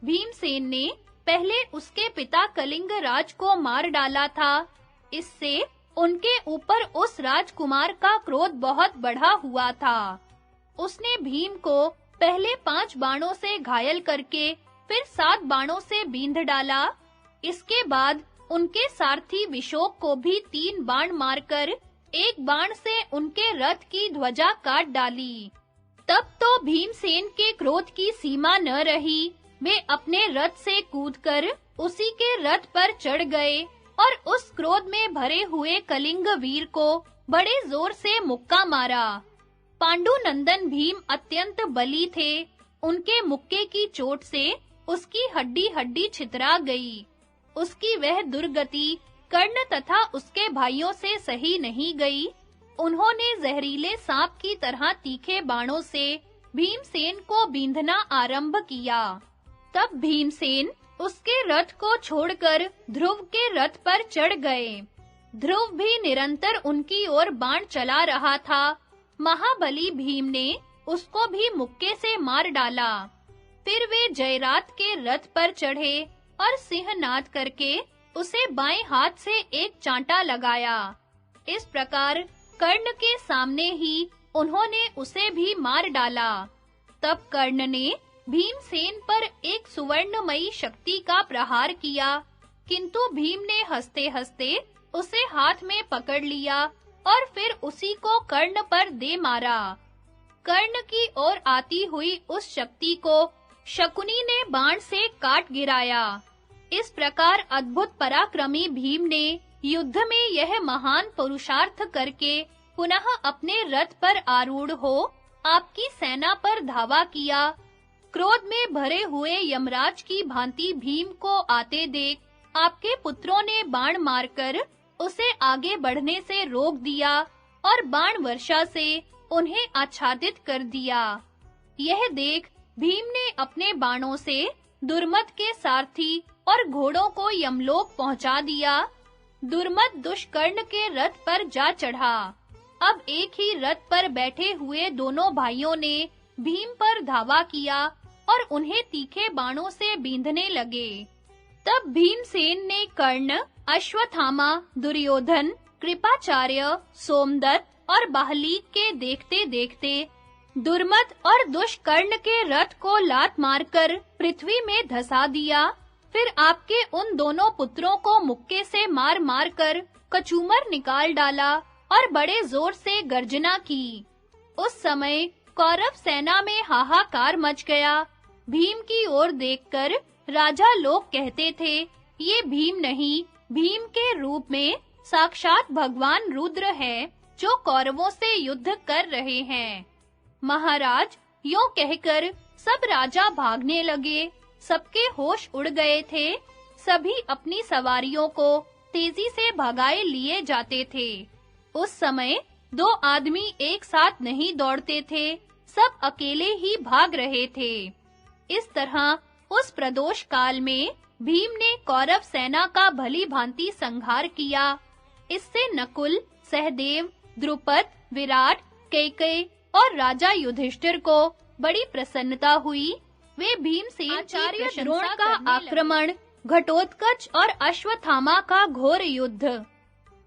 भीमसेन ने पहले उसके पिता कलिंग राज को मार डाला था। इससे उनके ऊपर उस राजकुमार का क्रोध बहुत बढ़ा हुआ था। उसने भीम को पहले 5 बाणों से घायल करके फिर 7 बाणों से बींध डाला। इसके बाद उनके सारथी विशोक को भी 3 बाण मारकर एक बाण से उनके रथ की ध्वजा काट डाली। तब तो भीमसेन के क्रोध की सीमा न रही। वे अपने रथ से कूदकर उसी के रथ पर चढ़ गए और उस क्रोध में भरे हुए कलिंग वीर को बड़े जोर से मुक्का मारा। पांडु नंदन भीम अत्यंत बली थे। उनके मुक्के की चोट से उसकी हड्डी छितरा गई। उसकी वह दुर्गति कर्ण तथा उसके भाइयों से सही नहीं गई। उन्होंने जहरीले सांप की तरह तीखे बाणों से भीमसेन को बींधना आरंभ किया। तब भीमसेन उसके रथ को छोड़कर ध्रुव के रथ पर चढ़ गए। ध्रुव भी निरंतर उनकी ओर बाण चला रहा था। महाबली भीम ने उसको भी मुक्के से मार डाला। फिर वे जयरात के रथ पर चढ़े और सिंहनाद करके उसे बाएं हाथ से एक चांटा लगाया। इस प्रकार कर्ण के सामने ही उन्होंने उसे भी मार डाला। तब कर्ण ने भीमसेन पर एक सुवर्णमयी शक्ति का प्रहार किया, किंतु भीम ने हंसते-हंसते उसे हाथ में पकड़ लिया और फिर उसी को कर्ण पर दे मारा। कर्ण की ओर आती हुई उस शक्ति को शकुनी ने बाण से काट गिराया। इस प्रकार अद्भुत पराक्रमी भीम ने युद्ध में यह महान पुरुषार्थ करके पुनः अपने रथ पर आरूढ़ हो आपकी सेना पर धावा किया। क्रोध में भरे हुए यमराज की भांति भीम को आते देख आपके पुत्रों ने बाण मारकर उसे आगे बढ़ने से रोक दिया और बाण वर्षा से उन्हें आच्छादित कर दिया। यह देख भीम ने अपने बाणों से दुर्मद के सारथी और घोड़ों को यमलोक पहुंचा दिया। दुर्मद दुष्कर्ण के रथ पर जा चढ़ा। अब एक ही रथ पर बैठे हुए दोनों भाइयों ने भीम पर धावा किया और उन्हें तीखे बाणों से बींधने लगे। तब भीमसेन ने कर्ण, अश्वत्थामा, दुर्योधन, कृपाचार्य, सोमदत्त और बाहलीक के देखते-देखते दुर्मद और दुष्कर्ण के रथ को लात मारकर पृथ्वी में धसा दिया। फिर आपके उन दोनों पुत्रों को मुक्के से मार-मार कर कचूमर निकाल डाला और बड़े जोर से गर्जना की। उस समय कौरव सेना में हाहाकार मच गया। भीम की ओर देखकर राजा लोग कहते थे, ये भीम नहीं, भीम के रूप में साक्षात भगवान रुद्र है जो कौरवों से युद्ध कर रहे हैं। महाराज, यूं कहकर सब राजा भागने लगे। सबके होश उड़ गए थे। सभी अपनी सवारियों को तेजी से भगाए लिए जाते थे। उस समय दो आदमी एक साथ नहीं दौड़ते थे, सब अकेले ही भाग रहे थे। इस तरह उस प्रदोष काल में भीम ने कौरव सेना का भली भांति संहार किया। इससे नकुल, सहदेव, द्रुपद, विराट, कैकेयी और राजा युधिष्ठिर को बड़ी प्रसन्नता हुई। वे भीमसेन की द्रोण का आक्रमण, घटोत्कच और अश्वत्थामा का घोर युद्ध।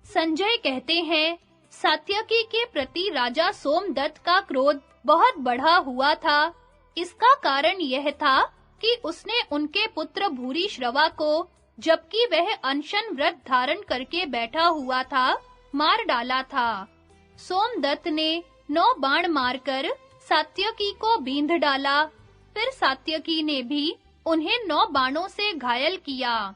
संजय कहते हैं, सात्यकी के प्रति राजा सोमदत्त का क्रोध बहुत बढ़ा हुआ था। इसका कारण यह था कि उसने उनके पुत्र भूरिश्रवा को, जबकि वह अनशन व्रत धारण करके बैठा हुआ था, मार डाला था। सोमदत्त ने 9 बाण मारकर सात्यकी को बींध डाला। फिर सात्यकी ने भी उन्हें 9 बाणों से घायल किया।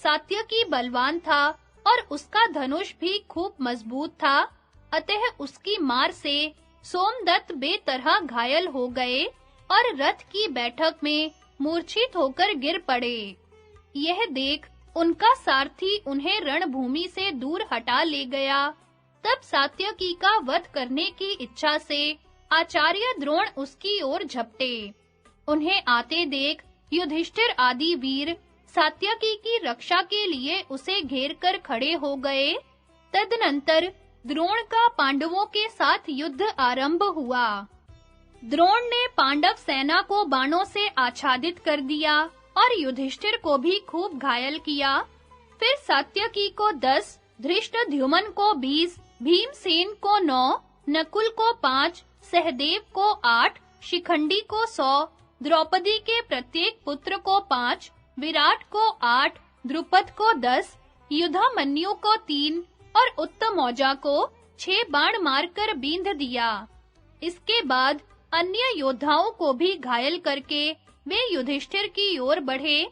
सात्यकी बलवान था और उसका धनुष भी खूब मजबूत था, अतः उसकी मार से सोमदत्त बेतरह घायल हो गए और रथ की बैठक में मूर्छित होकर गिर पड़े। यह देख उनका सारथी उन्हें रणभूमि से दूर हटा ले गया। तब सात्यकी का वध करने की इच्छा से आचार्य द्रोण उसकी ओर झपटे। उन्हें आते देख युधिष्ठिर आदि वीर सात्यकी की रक्षा के लिए उसे घेर कर खड़े हो गए। तदनंतर द्रोण का पांडवों के साथ युद्ध आरंभ हुआ। द्रोण ने पांडव सेना को बाणों से आच्छादित कर दिया और युधिष्ठिर को भी खूब घायल किया। फिर सात्यकी को 10, धृष्टद्युम्न को 20, भीमसेन को 9, नकुल को 5, सहदेव को 8, शिखंडी को 100, द्रौपदी के प्रत्येक पुत्र को 5, विराट को 8, द्रुपद को 10, युधामन्यु को 3 और उत्तमौजा को 6 बाण मारकर बींध दिया। इसके बाद अन्य योद्धाओं को भी घायल करके वे युधिष्ठिर की ओर बढ़े।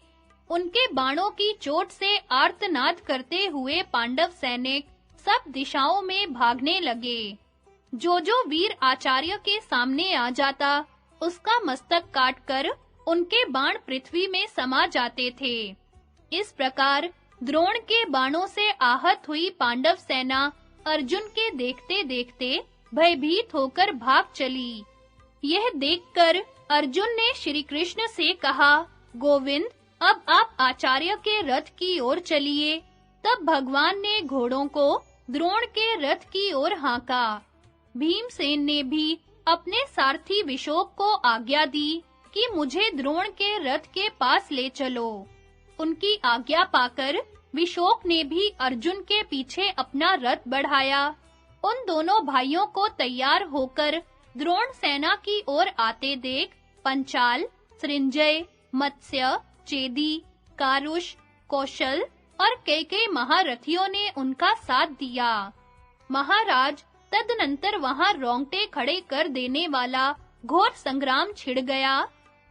उनके बाणों की चोट से आर्तनाद करते हुए पांडव सैनिक सब दिशाओं में भागने लगे। जो वीर आचार्य के सामने आ जाता, उसका मस्तक काटकर उनके बाण पृथ्वी में समा जाते थे। इस प्रकार द्रोण के बाणों से आहत हुई पांडव सेना अर्जुन के देखते-देखते भयभीत होकर भाग चली। यह देखकर अर्जुन ने श्री कृष्ण से कहा, गोविंद, अब आप आचार्य के रथ की ओर चलिए। तब भगवान ने घोड़ों को द्रोण के रथ की ओर हांका। भीमसेन ने भी अपने सारथी विशोक को आज्ञा दी कि मुझे द्रोण के रथ के पास ले चलो। उनकी आज्ञा पाकर विशोक ने भी अर्जुन के पीछे अपना रथ बढ़ाया। उन दोनों भाइयों को तैयार होकर द्रोण सेना की ओर आते देख पंचाल, सृंजय, मत्स्य, चेदी, कारुष, कौशल और कैकेयी महारथियों ने उनका साथ दिया। महाराज, तदनंतर वहां रोंगटे खड़े कर देने वाला घोर संग्राम छिड़ गया।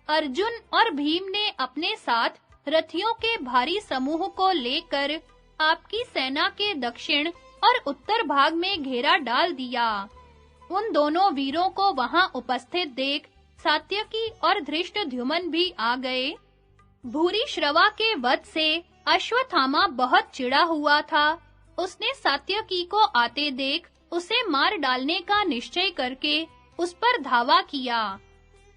अर्जुन और भीम ने अपने साथ रथियों के भारी समूह को लेकर आपकी सेना के दक्षिण और उत्तर भाग में घेरा डाल दिया। उन दोनों वीरों को वहां उपस्थित देख सात्यकी और धृष्टद्युम्न भी आ गए। भूरिश्रवा के वध से अश्वत्थामा बहुत चिढ़ा हुआ था। उसने सात्यकी को आते देख उसे मार डालने का निश्चय करके उस पर धावा किया।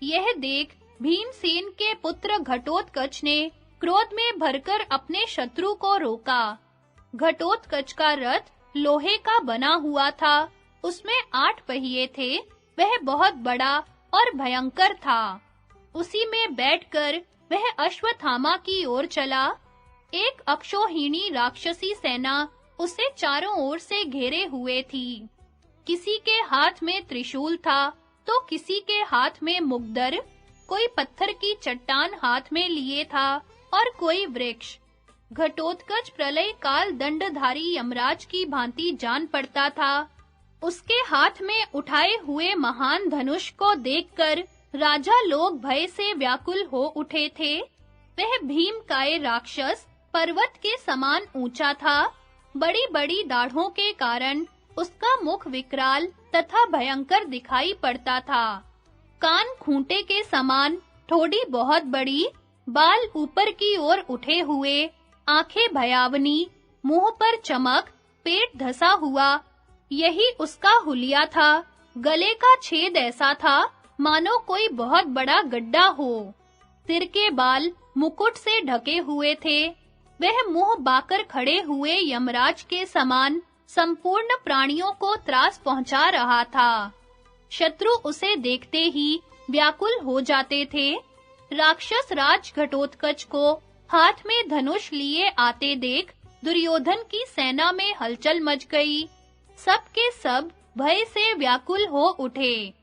यह देख भीमसेन के पुत्र घटोत्कच ने क्रोध में भरकर अपने शत्रु को रोका। घटोत्कच का रथ लोहे का बना हुआ था। उसमें 8 पहिए थे। वह बहुत बड़ा और भयंकर था। उसी में बैठकर वह अश्वत्थामा की ओर चला। एक अक्षौहिणी राक्षसी सेना उसे चारों ओर से घेरे हुए थी। किसी के हाथ में त्रिशूल था, तो किसी के हाथ में मुग्दर, कोई पत्थर की चट्टान हाथ में लिए था और कोई वृक्ष। घटोत्कच प्रलय काल दंडधारी यमराज की भांति जान पड़ता था। उसके हाथ में उठाए हुए महान धनुष को देखकर राजा लोग भय से व्याकुल हो उठे थे। वह भीमकाय राक्षस पर्वत के समान ऊंचा था। बड़ी-बड़ी दाढ़ों के कारण उसका मुख विकराल तथा भयंकर दिखाई पड़ता था। कान खूंटे के समान, ठोड़ी बहुत बड़ी, बाल ऊपर की ओर उठे हुए, आंखें भयावनी, मुंह पर चमक, पेट धसा हुआ, यही उसका हुलिया था। गले का छेद ऐसा था मानो कोई बहुत बड़ा गड्ढा हो। सिर के बाल मुकुट से ढके हुए थे। वह मुंह बाकर खड़े हुए यमराज के समान संपूर्ण प्राणियों को त्रास पहुंचा रहा था। शत्रु उसे देखते ही व्याकुल हो जाते थे। राक्षस राज घटोत्कच को हाथ में धनुष लिए आते देख दुर्योधन की सेना में हलचल मच गई। सब के सब भय से व्याकुल हो उठे।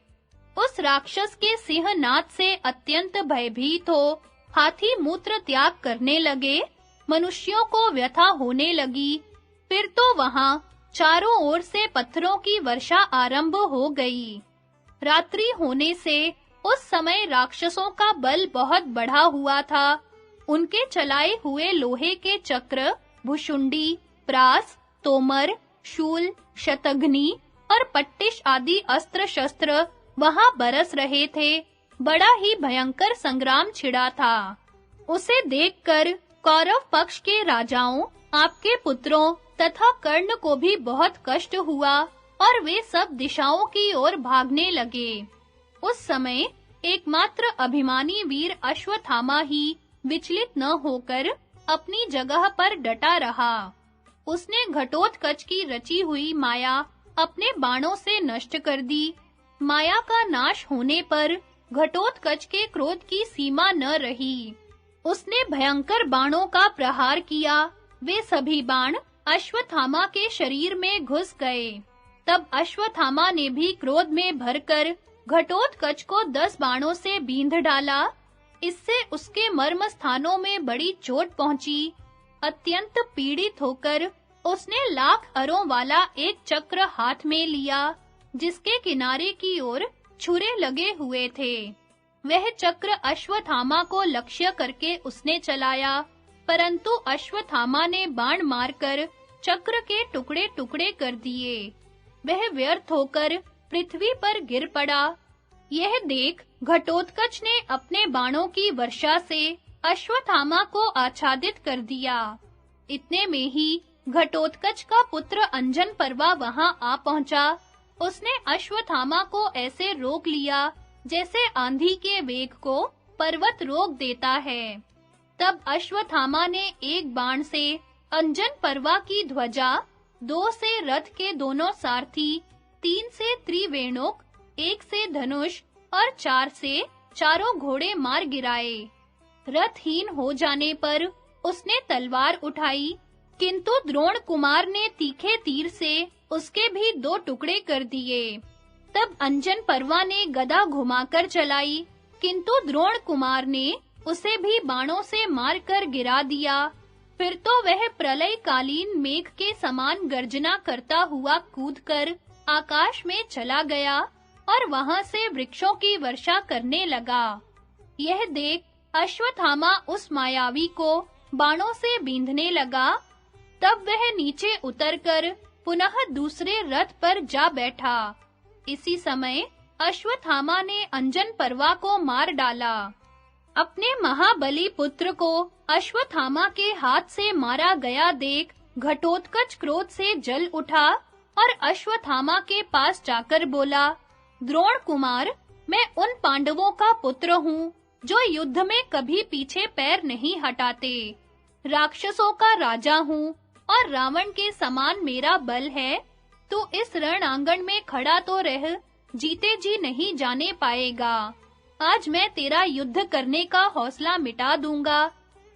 उस राक्षस के सिंहनाद से अत्यंत भयभीत हो हाथी मूत्र त्याग करने लगे। मनुष्यों को व्यथा होने लगी। फिर तो वहां चारों ओर से पत्थरों की वर्षा आरंभ हो गई। रात्रि होने से उस समय राक्षसों का बल बहुत बढ़ा हुआ था। उनके चलाए हुए लोहे के चक्र, भुशुंडी, प्रास, तोमर, शूल, शतघ्नी और पट्टिश आदि अस्त्र शस्त्र वहां बरस रहे थे। बड़ा ही भयंकर संग्राम छिड़ा था। उसे देखकर कौरव पक्ष के राजाओं, आपके पुत्रों तथा कर्ण को भी बहुत कष्ट हुआ और वे सब दिशाओं की ओर भागने लगे। उस समय एकमात्र अभिमानी वीर अश्वत्थामा ही विचलित न होकर अपनी जगह पर डटा रहा। उसने घटोत्कच की रची हुई माया अपने बाणों से नष्ट कर दी। माया का नाश होने पर घटोत्कच के क्रोध की सीमा न रही। उसने भयंकर बाणों का प्रहार किया। वे सभी बाण अश्वत्थामा के शरीर में घुस गए। तब अश्वत्थामा ने भी क्रोध में भरकर घटोत्कच को 10 बाणों से बींध डाला। इससे उसके मर्म स्थानों में बड़ी चोट पहुंची। अत्यंत पीड़ित होकर उसने लाख अरों वाला एक चक्र हाथ में लिया, जिसके किनारे की ओर छुरे लगे हुए थे। वह चक्र अश्वत्थामा को लक्ष्य करके उसने चलाया, परंतु अश्वत्थामा ने बाण मारकर चक्र के टुकड़े-टुकड़े कर दिए। वह व्यर्थ होकर पृथ्वी पर गिर पड़ा। यह देख घटोत्कच ने अपने बाणों की वर्षा से अश्वत्थामा को आच्छादित कर दिया। इतने में ही घटोत्कच का पुत्र अंजन पर्वा वहां आ पहुंचा। उसने अश्वत्थामा को ऐसे रोक लिया जैसे आंधी के वेग को पर्वत रोक देता है। तब अश्वत्थामा ने एक बाण से अंजन पर्वा की ध्वजा, 2 से रथ के दोनों सारथी, 3 से त्रिवेणुक, 1 से धनुष और 4 से चारों घोड़े मार गिराए। रथहीन हो जाने पर उसने तलवार उठाई, किंतु द्रोण कुमार ने तीखे तीर से उसके भी 2 टुकड़े कर दिए। तब अंजन पर्वा ने गदा घुमाकर चलाई, किंतु द्रोण कुमार ने उसे भी बाणों से मारकर गिरा दिया। फिर तो वह प्रलयकालीन मेघ के समान गर्जना करता हुआ कूदकर आकाश में चला गया और वहां से वृक्षों की वर्षा करने लगा। यह देख अश्वत्थामा उस मायावी को बाणों से बींधने लगा। तब वह नीचे उतरकर पुनः दूसरे रथ पर जा बैठा। इसी समय अश्वत्थामा ने अंजन पर्वा को मार डाला। अपने महाबली पुत्र को अश्वत्थामा के हाथ से मारा गया देख घटोत्कच क्रोध से जल उठा और अश्वत्थामा के पास जाकर बोला, द्रोण कुमार, मैं उन पांडवों का पुत्र हूँ जो युद्ध में कभी पीछे पैर नहीं हटाते। राक्षसों का राजा हूँ और रावण के समान मेरा बल है। तू इस रण आंगन में खड़ा तो रह, जीते जी नहीं जाने पाएगा। आज मैं तेरा युद्ध करने का हौसला मिटा दूंगा।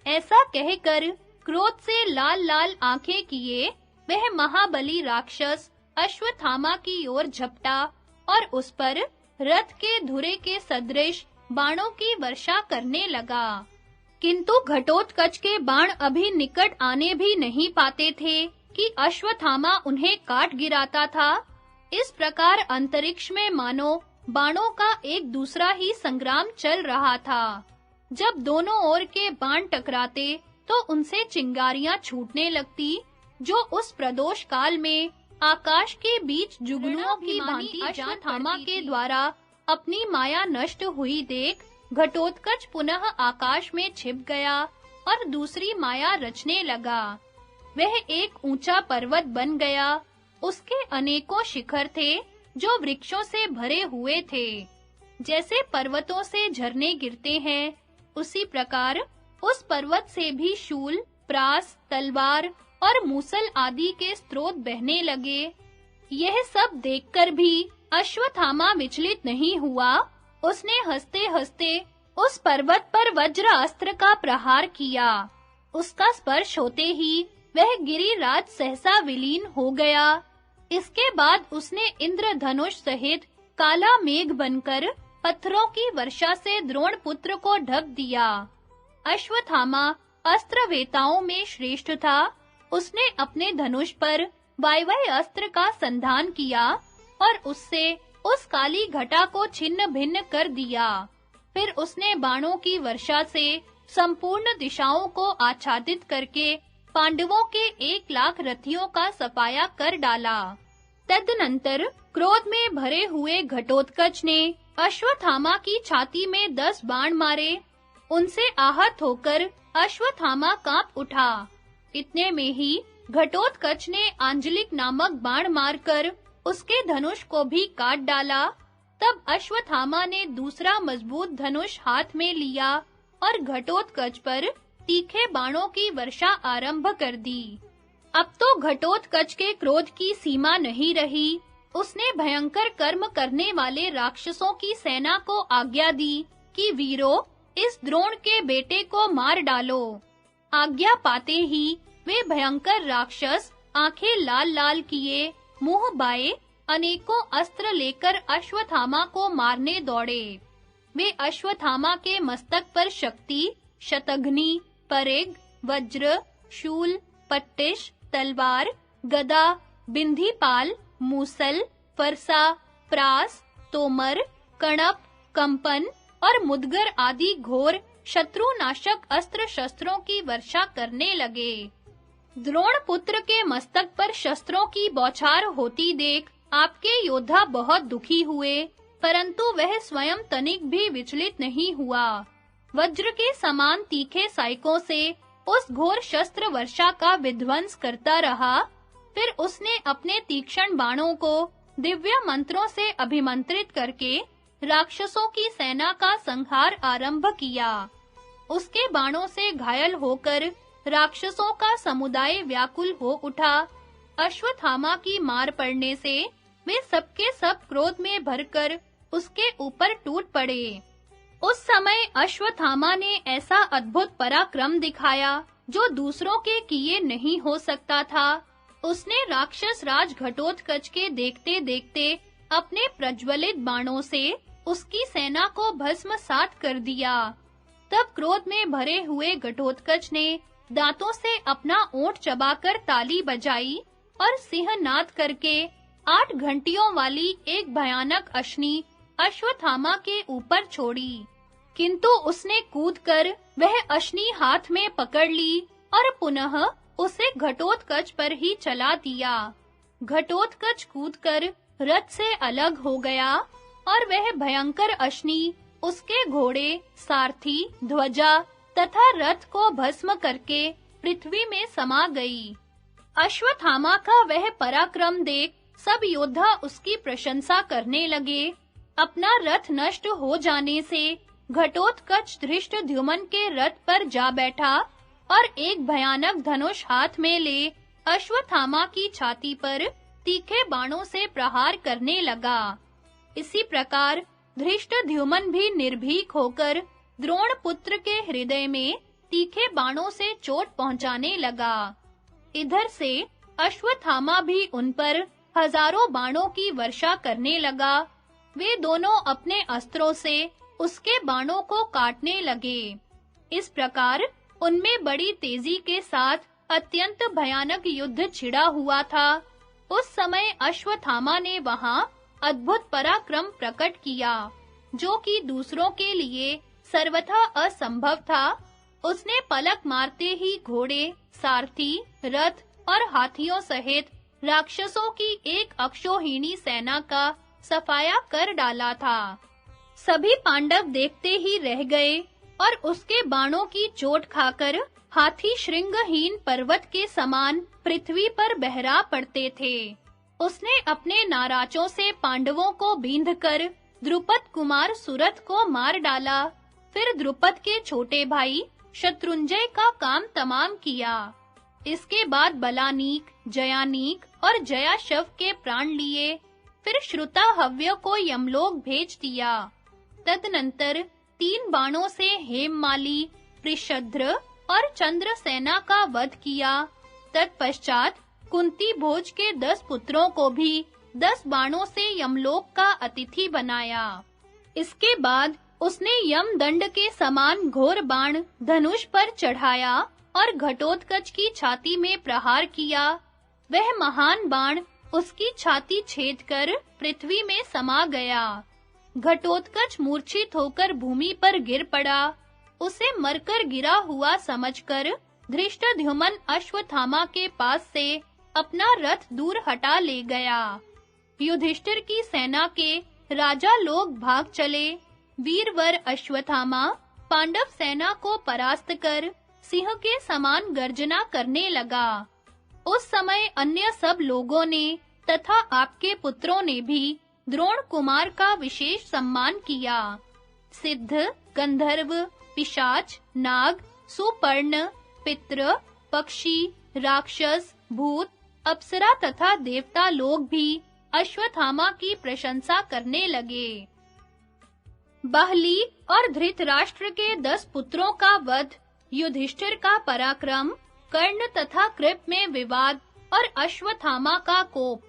ऐसा कहकर क्रोध से लाल-लाल आंखें किए वह महाबली राक्षस अश्वत्थामा की ओर झपटा और उस पर रथ के धुरे के सदृश बाणों की वर्षा करने लगा। किंतु घटोत्कच के बाण अभी निकट आने भी नहीं पाते थे कि अश्वत्थामा उन्हें काट गिराता था। इस प्रकार अंतरिक्ष में मानो बाणों का एक दूसरा ही संग्राम चल रहा था। जब दोनों ओर के बाण टकराते तो उनसे चिंगारियां छूटने लगती, जो उस प्रदोष काल में आकाश के बीच जुगनुओं की भांति अश्वत्थामा के द्वारा अपनी माया नष्ट हुई देख घटोत्कच पुनः आकाश में छिप गया और दूसरी माया रचने लगा। वह एक ऊंचा पर्वत बन गया। उसके अनेकों शिखर थे जो वृक्षों से भरे हुए थे। जैसे पर्वतों से झरने गिरते हैं, उसी प्रकार उस पर्वत से भी शूल, प्रास, तलवार और मूसल आदि के स्रोत बहने लगे। यह सब देखकर भी अश्वत्थामा विचलित नहीं हुआ। उसने हंसते-हंसते उस पर्वत पर वज्र अस्त्र का प्रहार किया। उसका स्पर्श होते ही वह गिरिराज सहसा विलीन हो गया। इसके बाद उसने इंद्रधनुष सहित काला मेघ बनकर पत्थरों की वर्षा से द्रोण पुत्र को ढक दिया। अश्वत्थामा अस्त्रवेताओं में श्रेष्ठ था। उसने अपने धनुष पर वायव्य अस्त्र का संधान किया और उससे उस काली घटा को छिन्न-भिन्न कर दिया। फिर उसने बाणों की वर्षा से संपूर्ण दिशाओं को आच्छादित करके पांडवों के 1,00,000 रथियों का सफाया कर डाला। तदनंतर क्रोध में भरे हुए घटोत्कच ने अश्वत्थामा की छाती में 10 बाण मारे। उनसे आहत होकर अश्वत्थामा कांप उठा। इतने में ही घटोत्कच ने आंजलिक नामक बाण मारकर उसके धनुष को भी काट डाला। तब अश्वत्थामा ने दूसरा मजबूत धनुष हाथ में लिया और घटोत्कच पर तीखे बाणों की वर्षा आरंभ कर दी। अब तो घटोत्कच के क्रोध की सीमा नहीं रही। उसने भयंकर कर्म करने वाले राक्षसों की सेना को आज्ञा दी कि वीरों, इस द्रोण के बेटे को मार डालो। आज्ञा पाते ही वे भयंकर राक्षस आंखें लाल-लाल किए, मुंह बाए, अनेकों अस्त्र लेकर अश्वत्थामा को मारने दौड़े। वे अश्वत्थामा के मस्तक पर शक्ति, शतघ्नी, परेग, वज्र, शूल, पट्टिश, तलवार, गदा, बिंधीपाल, मूसल, फरसा, प्रास, तोमर, कणप, कंपन और मुदगर आदि घोर शत्रुनाशक अस्त्र शस्त्रों की वर्षा करने लगे। द्रोण पुत्र के मस्तक पर शस्त्रों की बौछार होती देख आपके योद्धा बहुत दुखी हुए, परंतु वह स्वयं तनिक भी विचलित नहीं हुआ। वज्र के समान तीखे साइकों से उस घोर शस्त्र वर्षा का विध्वंस करता रहा। फिर उसने अपने तीक्ष्ण बाणों को दिव्य मंत्रों से अभिमंत्रित करके राक्षसों की सेना का संहार आरंभ किया। उसके बाणों से घायल होकर राक्षसों का समुदाय व्याकुल हो उठा। अश्वत्थामा की मार पड़ने से वे सबके सब क्रोध में भरकर उसके ऊपर टूट पड़े। उस समय अश्वत्थामा ने ऐसा अद्भुत पराक्रम दिखाया जो दूसरों के किए नहीं हो सकता था। उसने राक्षस राज घटोत्कच के देखते-देखते अपने प्रज्वलित बाणों से उसकी सेना को भस्मसात कर दिया। तब क्रोध में भरे हुए घटोत्कच ने दांतों से अपना ओंठ चबाकर ताली बजाई और सिंहनाद करके 8 घंटियों वाली एक भयानक अश्नि अश्वत्थामा के ऊपर छोड़ी। किंतु उसने कूदकर वह अश्नि हाथ में पकड़ ली और पुनः उसे घटोत्कच पर ही चला दिया। घटोत्कच कूदकर रथ से अलग हो गया और वह भयंकर अश्नि उसके घोड़े, सारथी, ध्वजा तथा रथ को भस्म करके पृथ्वी में समा गई। अश्वत्थामा का वह पराक्रम देख सब योद्धा उसकी प्रशंसा करने लगे। अपना रथ नष्ट हो जाने से घटोत्कच धृष्टद्युम्न के रथ पर जा बैठा और एक भयानक धनुष हाथ में ले अश्वत्थामा की छाती पर तीखे बाणों से प्रहार करने लगा। इसी प्रकार धृष्टद्युम्न भी निर्भीक होकर द्रोण पुत्र के हृदय में तीखे बाणों से चोट पहुंचाने लगा। इधर से अश्वत्थामा भी उन पर हजारों बाणों की वर्षा करने लगा। वे दोनों अपने अस्त्रों से उसके बाणों को काटने लगे। इस प्रकार उनमें बड़ी तेजी के साथ अत्यंत भयानक युद्ध छिड़ा हुआ था। उस समय अश्वत्थामा ने वहां अद्भुत पराक्रम प्रकट किया, जो कि दूसरों के लिए सर्वथा असंभव था। उसने पलक मारते ही घोड़े, सारथी, रथ और हाथियों सहित राक्षसों की एक अक्षौहिणी सेना का सफाया कर डाला था। सभी पांडव देखते ही रह गए और उसके बाणों की चोट खाकर हाथी श्रृंगहीन पर्वत के समान पृथ्वी पर बहरा पड़ते थे। उसने अपने नाराजों से पांडवों को बींधकर द्रुपद कुमार सुरथ को मार डाला। फिर द्रुपद के छोटे भाई शत्रुंजय का काम तमाम किया। इसके बाद बलानीक, जयानीक और जयाशव के प्राण लिए। फिर श्रुताहव्य को यमलोक भेज दिया। तदनंतर 3 बाणों से हेममाली, पृषद्र और चंद्रसेना का वध किया। तत्पश्चात कुंती भोज के 10 पुत्रों को भी 10 बाणों से यमलोक का अतिथि बनाया। इसके बाद उसने यमदंड के समान घोर बाण धनुष पर चढ़ाया और घटोत्कच की छाती में प्रहार किया। वह महान बाण उसकी छाती छेदकर पृथ्वी में समा गया। घटोत्कच मूर्छित होकर भूमि पर गिर पड़ा। उसे मरकर गिरा हुआ समझकर धृष्टद्युम्न अश्वत्थामा के पास से अपना रथ दूर हटा ले गया। युधिष्ठिर की सेना के राजा लोग भाग चले। वीरवर अश्वत्थामा पांडव सेना को परास्त कर सिंह के समान गर्जना करने लगा। उस समय अन्य सब लोगों ने तथा आपके पुत्रों ने भी द्रोण कुमार का विशेष सम्मान किया। सिद्ध, गंधर्व, पिशाच, नाग, सुपर्ण, पितृ, पक्षी, राक्षस, भूत, अप्सरा तथा देवता लोग भी अश्वत्थामा की प्रशंसा करने लगे। बाहली और धृतराष्ट्र के 10 पुत्रों का वध, युधिष्ठिर का पराक्रम, कर्ण तथा कृप में विवाद और अश्वत्थामा का कोप।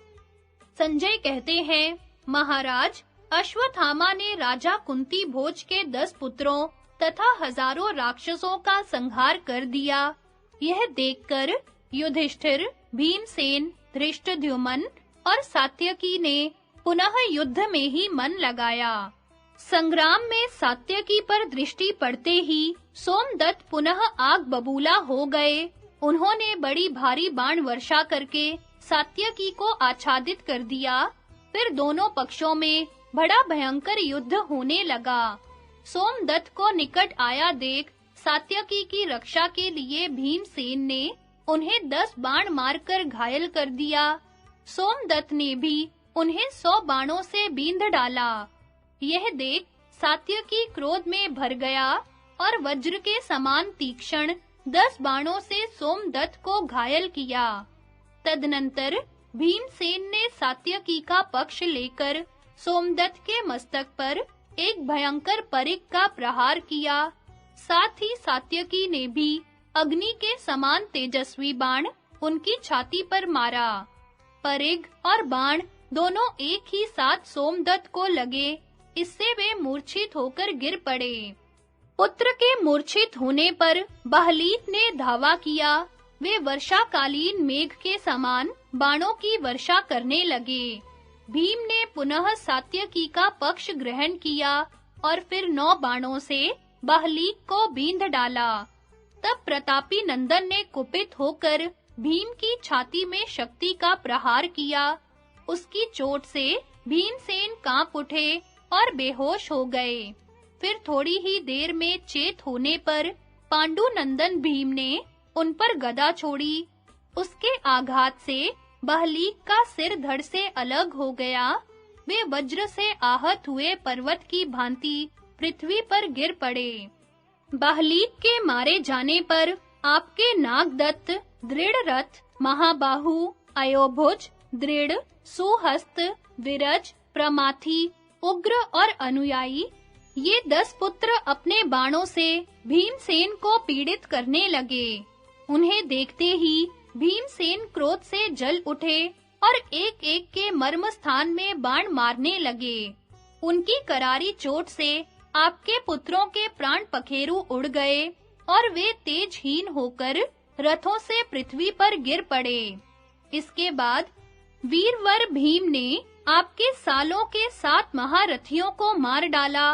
संजय कहते हैं, महाराज, अश्वत्थामा ने राजा कुंती भोज के 10 पुत्रों तथा हजारों राक्षसों का संहार कर दिया। यह देखकर युधिष्ठिर, भीमसेन, धृष्टद्युम्न और सात्यकी ने पुनः युद्ध में ही मन लगाया। संग्राम में सात्यकी पर दृष्टि पड़ते ही सोमदत्त पुनः आग बबूला हो गए। उन्होंने बड़ी भारी बाण वर्षा करके सात्यकी को आच्छादित कर दिया। फिर दोनों पक्षों में बड़ा भयंकर युद्ध होने लगा। सोमदत्त को निकट आया देख सात्यकी की रक्षा के लिए भीमसेन ने उन्हें 10 बाण मारकर घायल कर दिया। सोमदत्त ने भी उन्हें 100 बाणों से बींध डाला। यह देख सात्यकी क्रोध में भर गया और वज्र के समान तीक्ष्ण 10 बाणों से सोमदत्त को घायल किया। तदनंतर भीमसेन ने सात्यकी का पक्ष लेकर सोमदत्त के मस्तक पर एक भयंकर परिघ का प्रहार किया। साथ ही सात्यकी ने भी अग्नि के समान तेजस्वी बाण उनकी छाती पर मारा। परिघ और बाण दोनों एक ही साथ सोमदत्त को लगे। इससे वे मूर्छित होकर गिर पड़े। पुत्र के मूर्छित होने पर बाहलीत ने धावा किया। वे वर्षाकालीन मेघ के समान बाणों की वर्षा करने लगे। भीम ने पुनः सात्यकी का पक्ष ग्रहण किया और फिर 9 बाणों से बाहलीक को बींध डाला। तब प्रतापी नंदन ने कुपित होकर भीम की छाती में शक्ति का प्रहार किया। उसकी चोट से भीमसेन कांप उठे और बेहोश हो गए। फिर थोड़ी ही देर में चेत होने पर पांडु नंदन भीम ने उन पर गदा छोड़ी। उसके आघात से बाहलीक का सिर धड़ से अलग हो गया। वे वज्र से आहत हुए पर्वत की भांति पृथ्वी पर गिर पड़े। बाहलीक के मारे जाने पर आपके नागदत्त, दृढ़रथ, महाबाहु, अयोभुज, दृढ़, सुहस्त, विरज, प्रमाथी, उग्र और अनुयायी, ये 10 पुत्र अपने बाणों से भीमसेन को पीड़ित करने लगे। उन्हें देखते ही भीमसेन क्रोध से जल उठे और एक-एक के मर्म स्थान में बाण मारने लगे। उनकी करारी चोट से आपके पुत्रों के प्राण पखेरु उड़ गए और वे तेजहीन होकर रथों से पृथ्वी पर गिर पड़े। इसके बाद वीरवर भीम ने आपके सालों के 7 महारथियों को मार डाला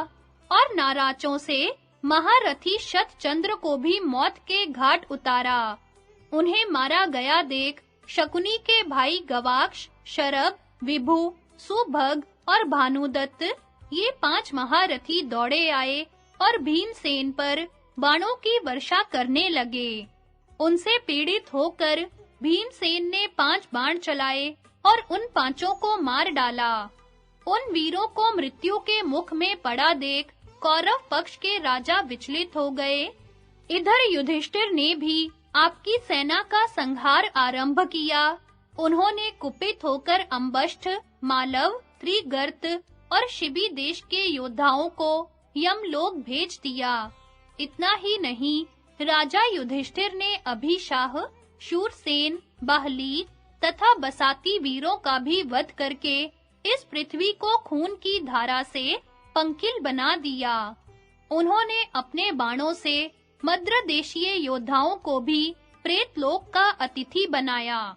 और नाराचों से महारथी शतचंद्र को भी मौत के घाट उतारा। उन्हें मारा गया देख शकुनी के भाई गवाक्ष, शरभ, विभु, सुभग और भानुदत्त, ये 5 महारथी दौड़े आए और भीमसेन पर बाणों की वर्षा करने लगे। उनसे पीड़ित होकर भीमसेन ने 5 बाण चलाए और उन पांचों को मार डाला। उन वीरों को मृत्यु के मुख में पड़ा देख कौरव पक्ष के राजा विचलित हो गए। इधर युधिष्ठिर ने भी आपकी सेना का संहार आरंभ किया। उन्होंने कुपित होकर अंबष्ठ, मालव, त्रिगर्त और शिबी देश के योद्धाओं को यमलोक भेज दिया। इतना ही नहीं, राजा युधिष्ठिर ने अभिशाह, शूरसेन, बाहली तथा बसाती वीरों का भी वध करके इस पृथ्वी को खून की धारा से पंकिल बना दिया। उन्होंने अपने बाणों से मद्र देशीय योद्धाओं को भी प्रेतलोक का अतिथि बनाया।